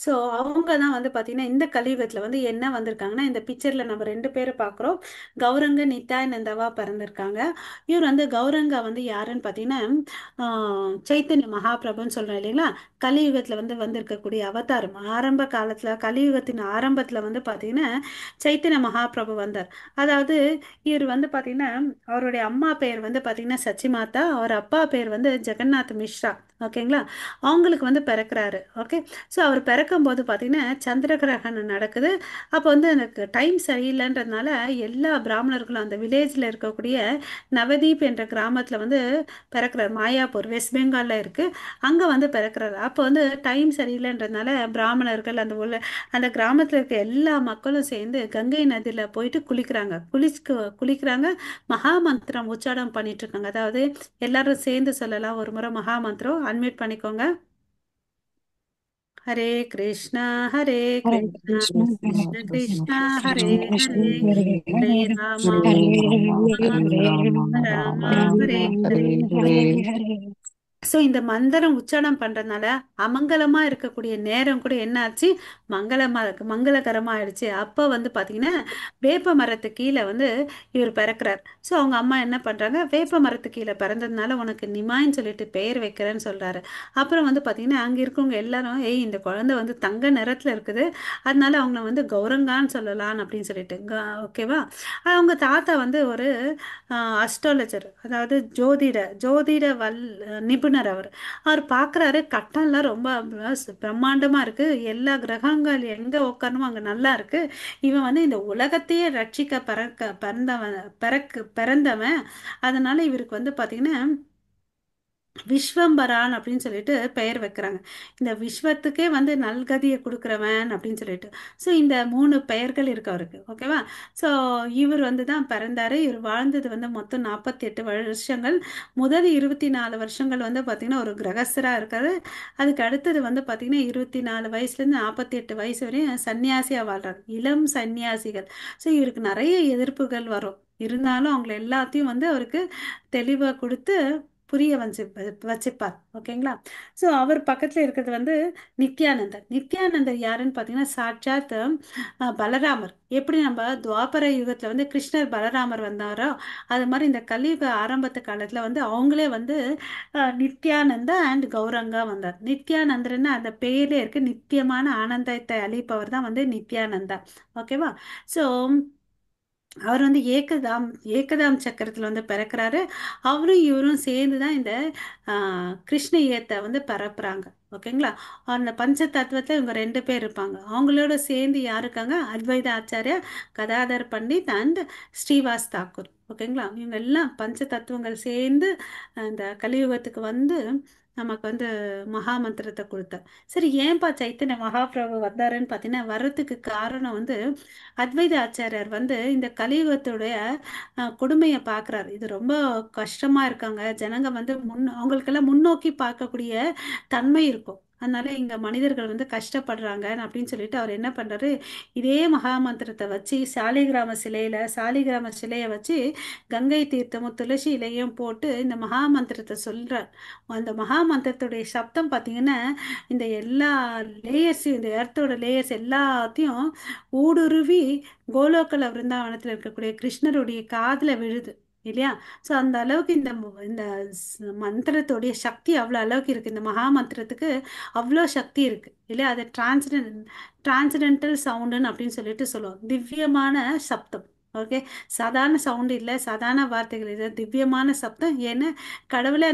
ஸோ அவங்க தான் வந்து பார்த்தீங்கன்னா இந்த கலியுகத்தில் வந்து என்ன வந்திருக்காங்கன்னா இந்த பிக்சரில் நம்ம ரெண்டு பேரை பார்க்குறோம். கௌரங்க நித்யானந்தாவா பிறந்திருக்காங்க. இவர் வந்து கௌரங்கா வந்து யாருன்னு பார்த்தீங்கன்னா சைத்தன்ய மகாபிரபுன்னு சொல்கிறோம் இல்லைங்களா? கலியுகத்தில் வந்து வந்திருக்கக்கூடிய அவதாரம். ஆரம்ப காலத்தில் கலியுகத்தின் ஆரம்பத்தில் வந்து பார்த்தீங்கன்னா சைத்தன்ய மகாபிரபு வந்தார். அதாவது இவர் வந்து பார்த்தீங்கன்னா அவருடைய அம்மா பெயர் வந்து பார்த்தீங்கன்னா சச்சிமாதா, அவர் அப்பா பேர் வந்து ஜெகநாத் மிஸ்ரா. ஓகேங்களா? அவங்களுக்கு வந்து பிறக்கிறாரு. ஓகே. ஸோ அவர் பிறக்கும்போது பார்த்தீங்கன்னா சந்திர கிரகணம் நடக்குது. அப்போ வந்து எனக்கு டைம் சரியில்லைன்றதுனால எல்லா பிராமணர்களும் அந்த வில்லேஜில் இருக்கக்கூடிய நவதீப் என்ற கிராமத்தில் வந்து பிறக்கிறார். மாயாப்பூர் வெஸ்ட் பெங்காலில் இருக்குது. அங்கே வந்து பிறக்கிறார். அப்போ வந்து டைம் சரியில்லைன்றதுனால பிராமணர்கள் அந்த கிராமத்தில் இருக்க எல்லா மக்களும் சேர்ந்து கங்கை நதியில் போயிட்டு குளிக்கிறாங்க. மகா மந்திரம் உச்சாரம் பண்ணிட்டு இருக்காங்க. அதாவது எல்லாரும் சேர்ந்து சொல்லலாம் ஒரு முறை மகா மந்திரம். அன்மியூட் பண்ணிக்கோங்க. ஹரே கிருஷ்ணா ஹரே ஹரே கிருஷ்ணா கிருஷ்ண ஹரே ஹரே கிருஷ்ண கிருஷ்ண கிருஷ்ணா ஹரே கிருஷ்ண கிருஷ்ண ஹரே ஹரே ஹரே ஹரே ராமா ஹரே ஹரே ராம ஹரே ஹரே ராம ராமா ராம ஹரே ராம ராம ஹரே. ஹரே ராம ஹரே. ஹரே ஹரே. ஸோ இந்த மந்திரம் உச்சாரணம் பண்றதுனால அமங்கலமா இருக்கக்கூடிய நேரம் கூட என்னாச்சு? மங்களகரமா ஆயிடுச்சு. அப்போ வந்து பாத்தீங்கன்னா வேப்ப மரத்து கீழே வந்து இவர் பிறக்கிறார். ஸோ அவங்க அம்மா என்ன பண்றாங்க? வேப்ப மரத்து கீழே பிறந்ததுனால உனக்கு நிமாயின்னு சொல்லிட்டு பெயர் வைக்கிறேன்னு சொல்றாரு. அப்புறம் வந்து பாத்தீங்கன்னா அங்க இருக்கவங்க எல்லாரும் ஏய் இந்த குழந்தை வந்து தங்க நிறத்துல இருக்குது, அதனால அவங்கள வந்து கௌரங்கான்னு சொல்லலாம் அப்படின்னு சொல்லிட்டு ஓகேவா? அவங்க தாத்தா வந்து ஒரு அஸ்ட்ராலஜர், அதாவது ஜோதிட நிபுணர். அவர் பார்க்குறாரு கட்டம்லாம் ரொம்ப பிரம்மாண்டமாக இருக்குது, எல்லா கிரகங்கள் எங்கே உட்காரணுமோ அங்கே நல்லா இருக்கு. இவன் வந்து இந்த உலகத்தையே ரட்சிக்க பிறந்தவன். அதனால இவருக்கு வந்து பார்த்தீங்கன்னா விஸ்வம்பரான் அப்படின்னு சொல்லிட்டு பெயர் வைக்கிறாங்க. இந்த விஸ்வத்துக்கே வந்து நல்கதியை கொடுக்குறவன் அப்படின்னு சொல்லிட்டு. ஸோ இந்த 3 பெயர்கள் இருக்கு அவருக்கு. ஓகேவா? ஸோ இவர் வந்து தான் பிறந்தாரு. இவர் வாழ்ந்தது வந்து மொத்தம் 48 வருஷங்கள். முதல் 24 வருஷங்கள் வந்து பார்த்தீங்கன்னா ஒரு கிரகஸ்தராக இருக்காரு. அதுக்கு அடுத்தது வந்து பார்த்தீங்கன்னா 24 வயசுலேருந்து 48 வயசு வரையும் சன்னியாசியாக வாழ்றாரு. இளம் சன்னியாசிகள். ஸோ இவருக்கு நிறைய எதிர்ப்புகள் வரும். இருந்தாலும் அவங்கள எல்லாத்தையும் வந்து அவருக்கு தெளிவாக கொடுத்து புரிய வச்சுப்பார். ஓகேங்களா? ஸோ அவர் பக்கத்தில் இருக்கிறது வந்து நித்யானந்தர். நித்யானந்தர் யாருன்னு பார்த்தீங்கன்னா சாட்சாத் பலராமர். எப்படி நம்ம துவாபர யுகத்தில் வந்து கிருஷ்ணர் பலராமர் வந்தாரோ அது மாதிரி இந்த கலியுக ஆரம்பத்து காலத்தில் வந்து அவங்களே வந்து நித்யானந்த அண்ட் கௌரங்கா வந்தார். நித்யானந்தர்னு அந்த பேரே இருக்கு. நித்தியமான ஆனந்தத்தை அளிப்பவர் தான் வந்து நித்யானந்தா. ஓகேவா? ஸோ அவர் வந்து ஏகதாம் சக்கரத்தில் வந்து பிறக்கிறாரு. அவரும் இவரும் சேர்ந்து தான் இந்த கிருஷ்ண ஈயத்தை வந்து பரப்புறாங்க. ஓகேங்களா? அந்த பஞ்ச தத்துவத்தில் இவங்க 2 பேர் இருப்பாங்க. அவங்களோட சேர்ந்து யார் இருக்காங்க? அத்வைத ஆச்சாரியா, கதாதர் பண்டித் அண்ட் ஸ்ரீவாஸ் தாக்கூர். ஓகேங்களா? இவங்க எல்லாம் பஞ்ச தத்துவங்கள் சேர்ந்து இந்த கலியுகத்துக்கு வந்து நமக்கு வந்து மகா மந்திரத்தை கொடுத்தார். சரி, ஏன்பா சைத்தன்ய மகாபிரபு வந்தாருன்னு பார்த்தீங்கன்னா, வர்றதுக்கு காரணம் வந்து அத்வைத ஆச்சாரியார் வந்து இந்த கலியுகத்துடைய கொடுமையை பார்க்குறாரு. இது ரொம்ப கஷ்டமா இருக்காங்க ஜனங்க வந்து அவங்களுக்கெல்லாம் முன்னோக்கி பார்க்கக்கூடிய தன்மை இருக்கும். அதனால இங்க மனிதர்கள் வந்து கஷ்டப்படுறாங்க அப்படின்னு சொல்லிட்டு அவர் என்ன பண்றாரு, இதே மகா மந்திரத்தை வச்சு சாலிகிராம சிலையை வச்சு கங்கை தீர்த்தமும் துளசி இலையும் போட்டு இந்த மகா மந்திரத்தை சொல்றார். அந்த மகா மந்திரத்துடைய சப்தம் பார்த்தீங்கன்னா இந்த எல்லா லேயர்ஸையும், இந்த எர்த்தோட லேயர்ஸ் எல்லாத்தையும் ஊடுருவி கோலோக்கல விருந்தாவனத்தில் இருக்கக்கூடிய கிருஷ்ணருடைய காதில் விழுது இல்லையா? ஸோ அந்த அளவுக்கு இந்த மந்திரத்துடைய சக்தி அவ்வளோ அளவுக்கு இருக்குது. இந்த மகா மந்திரத்துக்கு அவ்வளோ சக்தி இருக்குது இல்லையா? அது டிரான்சடென்டல் சவுண்டுன்னு அப்படின்னு சொல்லிட்டு சொல்லுவோம். திவ்யமான சப்தம். ஓகே, சாதாரண சவுண்டு இல்லை, சாதாரண வார்த்தைகள் இல்லை, திவ்யமான சப்தம். ஏன்னா கடவுளே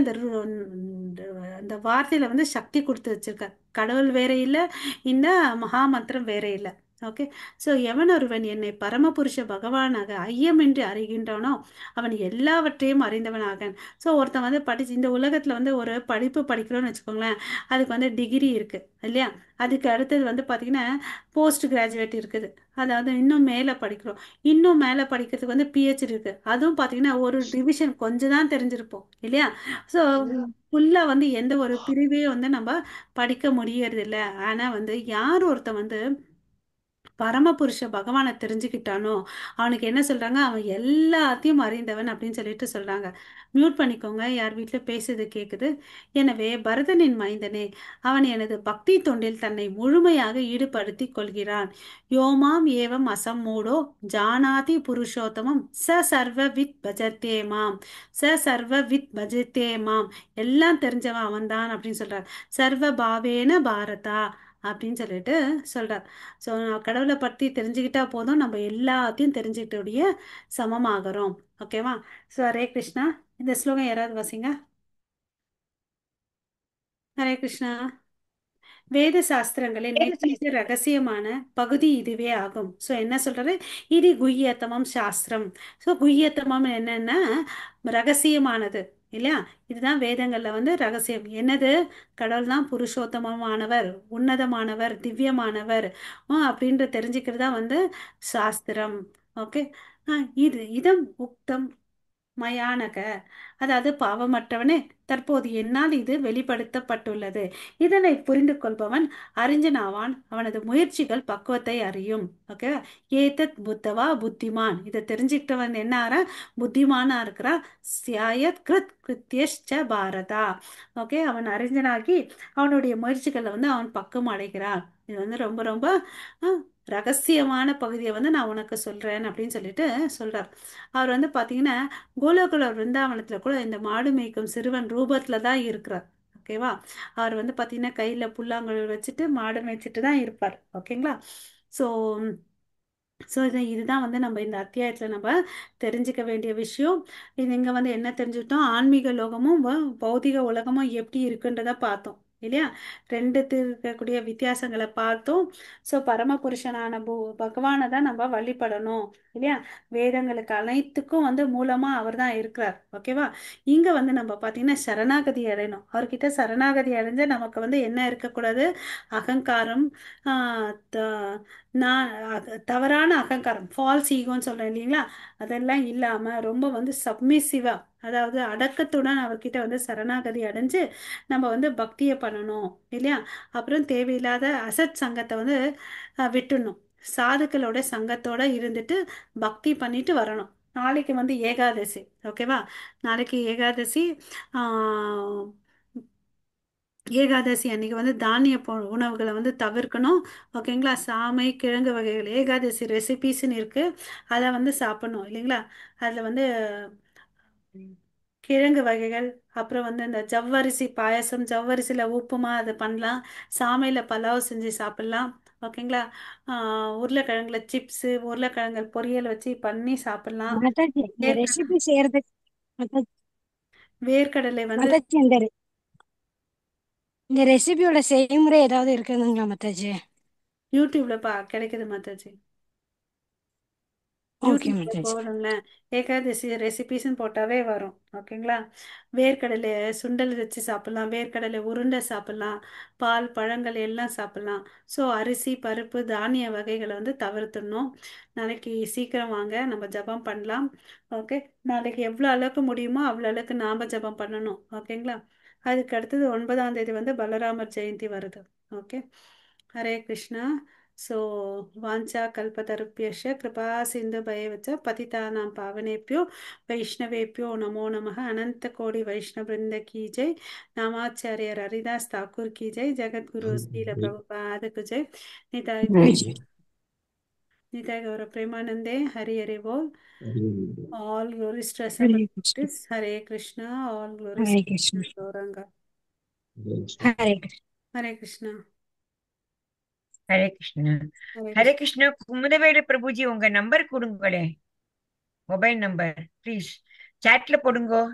அந்த வார்த்தையில வந்து சக்தி கொடுத்து வச்சிருக்கார். கடவுள் வேற இல்லை, இந்த மகா மந்திரம் வேற இல்லை. ஓகே, ஸோ எவன் ஒருவன் என்னை பரமபுருஷ பகவானாக ஐயமின்றி அறிகின்றானோ அவன் எல்லாவற்றையும் அறிந்தவனாக. ஸோ ஒருத்தன் வந்து இந்த உலகத்தில் வந்து ஒரு படிப்பு படிக்கிறோன்னு வச்சுக்கோங்களேன், அதுக்கு வந்து டிகிரி இருக்குது இல்லையா? அதுக்கு அடுத்தது வந்து பார்த்திங்கன்னா போஸ்ட் கிராஜுவேட் இருக்குது, அதாவது இன்னும் மேலே படிக்கிறோம். இன்னும் மேலே படிக்கிறதுக்கு வந்து பிஹெச்டி இருக்குது. அதுவும் பார்த்திங்கன்னா ஒரு டிவிஷன் கொஞ்சம் தான் தெரிஞ்சிருப்போம் இல்லையா? ஸோ ஃபுல்லாக வந்து எந்த ஒரு பிரிவையும் வந்து நம்ம படிக்க முடியறது இல்லை. ஆனால் வந்து யார் ஒருத்தன் வந்து பரமபுருஷ பகவானை தெரிஞ்சுக்கிட்டானோ அவனுக்கு என்ன சொல்றாங்க, அவன் எல்லாத்தையும் அறிந்தவன் அப்படின்னு சொல்லிட்டு சொல்றாங்க. மியூட் பண்ணிக்கோங்க, யார் வீட்டில் பேசுறது கேட்குது. எனவே பரதனின் மைந்தனே, அவன் எனது பக்தி தொண்டில் தன்னை முழுமையாக ஈடுபடுத்தி கொள்கிறான். யோமாம் ஏவம் அசம்மூடோ ஜானாதி புருஷோத்தமம் சர்வ வித் பஜத்தே மாம். சர்வ வித் பஜத்தே மாம். எல்லாம் தெரிஞ்சவன் அவன்தான் அப்படின்னு சொல்றார். சர்வ பாவேன பாரதா அப்படின்னு சொல்லிட்டு சொல்றார். ஸோ கடவுளை பற்றி தெரிஞ்சுக்கிட்டா போதும், நம்ம எல்லாத்தையும் தெரிஞ்சுக்கிட்டோடைய சமமாகறோம். ஓகேவா? ஸோ ஹரே கிருஷ்ணா. இந்த ஸ்லோகம் யாராவது வாசிங்க. ஹரே கிருஷ்ணா. வேத சாஸ்திரங்களின் மிக ரகசியமான பகுதி இதுவே ஆகும். ஸோ என்ன சொல்றாரு, இது குஹ்யத்தமம் சாஸ்திரம். ஸோ குஹ்யத்தமம் என்னன்னா ரகசியமானது இல்லையா? இதுதான் வேதங்கள்ல வந்து ரகசியம். என்னது? கடவுள் தான் புருஷோத்தமமானவர், உன்னதமானவர், திவ்யமானவர் அப்படின்ற தெரிஞ்சுக்கிறது தான் வந்து சாஸ்திரம். ஓகே, இது இதம் உக்தம் மயானக, அதாவது பாவமற்றவனே, தற்போது என்னால் இது வெளிப்படுத்தப்பட்டுள்ளது. இதனை புரிந்து கொள்பவன் அறிஞனாவான், அவனது முயற்சிகள் பக்குவத்தை அறியும். ஓகே, ஏதத் புத்தவா புத்திமான், இதை தெரிஞ்சுக்கிட்டவன் என்ன ஆறா புத்திமானா இருக்கிறா. சியாயத் கிருத் கிருத்யஷ்ச பாரதா. ஓகே, அவன் அறிஞனாகி அவனுடைய முயற்சிகளை வந்து அவன் பக்குவம் அடைகிறான். இது வந்து ரொம்ப ரொம்ப ரகசியமான பகுதியை வந்து நான் உனக்கு சொல்றேன் அப்படின்னு சொல்லிட்டு சொல்றார். அவர் வந்து பாத்தீங்கன்னா கோலோகுல விருந்தாவனத்துல கூட இந்த மாடு மேய்க்கும் சிறுவன் ரூபத்துல தான் இருக்கிறார். ஓகேவா? அவர் வந்து பாத்தீங்கன்னா கையில புல்லாங்குழல் வச்சுட்டு மாடு மேய்ச்சிட்டு தான் இருப்பார். ஓகேங்களா? ஸோ இதுதான் வந்து நம்ம இந்த அத்தியாயத்தில் நம்ம தெரிஞ்சுக்க வேண்டிய விஷயம். இது இங்கே வந்து என்ன தெரிஞ்சுக்கிட்டோம், ஆன்மீக லோகமும் பௌதிக உலகமும் எப்படி இருக்குன்றதை பார்த்தோம் இல்லையா? ரெண்டுத்து இருக்கக்கூடிய வித்தியாசங்களை பார்த்தோம். ஸோ பரமபுருஷனான பகவானை தான் நம்ம வழிபடணும் இல்லையா? வேதங்களுக்கு அனைத்துக்கும் வந்து மூலமாக அவர் தான் இருக்கிறார். ஓகேவா? இங்கே வந்து நம்ம பார்த்தீங்கன்னா சரணாகதி அடையணும். அவர்கிட்ட சரணாகதி அடைஞ்ச நமக்கு வந்து என்ன இருக்கக்கூடாது, அகங்காரம், நான் தவறான அகங்காரம், ஃபால்ஸ் ஈகோன்னு சொல்றேன் இல்லைங்களா, அதெல்லாம் இல்லாம ரொம்ப வந்து சப்மிசிவா, அதாவது அடக்கத்துடன் அவர்கிட்ட வந்து சரணாகதி அடைஞ்சு நம்ம வந்து பக்தியை பண்ணணும் இல்லையா? அப்புறம் தேவையில்லாத அசத் சங்கத்தை வந்து விட்டுடணும். சாதுக்களோட சங்கத்தோட இருந்துட்டு பக்தி பண்ணிட்டு வரணும். நாளைக்கு வந்து ஏகாதசி. ஓகேவா? நாளைக்கு ஏகாதசி. ஏகாதசி அன்னைக்கு வந்து தானிய உணவுகளை வந்து தவிர்க்கணும். ஓகேங்களா? சாமை, கிழங்கு வகைகள் ஏகாதசி ரெசிபீஸ்ன்னு இருக்கு, அதை வந்து சாப்பிடணும் இல்லைங்களா? அதில் வந்து கிழங்கு வகைகள், அப்புறம் வந்து இந்த ஜவ்வரிசி பாயாசம், ஜவ்வரிசியில் உப்புமா அது பண்ணலாம். சாமையில் பலாவ் செஞ்சு சாப்பிட்லாம். ஓகேங்களா? உருளைக்கிழங்குல சிப்ஸு, உருளைக்கிழங்கு பொரியல் வச்சு பண்ணி சாப்பிட்லாம். மாதாஜி இந்த ரெசிபி செய்யறதுக்கு மாதாஜி வேர்க்கடலை வந்து மாதாஜி இந்த ரெசிபியோட செய்முறை ஏதாவது இருக்குதுங்களா மாதாஜி? யூடியூப்ல கிடைக்குது மாதாஜி. ஓகே யூடியூப்ல மாதாஜி. போடுங்களேன், ஏகாதசி ரெசிபிஸ்ன்னு போட்டாவே வரும். ஓகேங்களா? வேர்க்கடலை சுண்டல் வச்சு சாப்பிட்லாம், வேர்க்கடலை உருண்டை சாப்பிட்லாம், பால் பழங்கள் எல்லாம் சாப்பிட்லாம். ஸோ அரிசி பருப்பு தானிய வகைகளை வந்து தவிர்த்துடணும். நாளைக்கு சீக்கிரம் வாங்க, நம்ம ஜெபம் பண்ணலாம். ஓகே, நாளைக்கு எவ்வளோ அளவுக்கு முடியுமோ அவ்வளோ அளவுக்கு நாம் ஜெபம் பண்ணணும். ஓகேங்களா? அதுக்கு அடுத்தது 9ஆம் தேதி வந்து பலராமர் ஜெயந்தி வருது. ஓகே, ஹரே கிருஷ்ணா. सो वाञ्छा कल्पतरुभ्यश्च कृपा सिन्धुभयवच पतितानां पावनेभ्यो वैष्णवेभ्यो नमो नमः। अनंतकोटि वैष्णववृंद की जय। नामाचार्य हरिदास ठाकुर की जय। जगद्गुरु श्रील प्रभुपाद की जय। निताय निताय गौर प्रेमानंदे हरि हरि बोल। All glories to assembled Hare Krishna. bodies. Hare Krishna. All glories Hare to Krishna. Gauranga. Hare Krishna. Hare Krishna. Hare Krishna. Hare Hare Krishna. Krishna. குமுதவேடு Prabhuji உங்க நம்பர் கொடுங்களே, மொபைல் நம்பர் ப்ளீஸ். சாட்ல போடுங்க.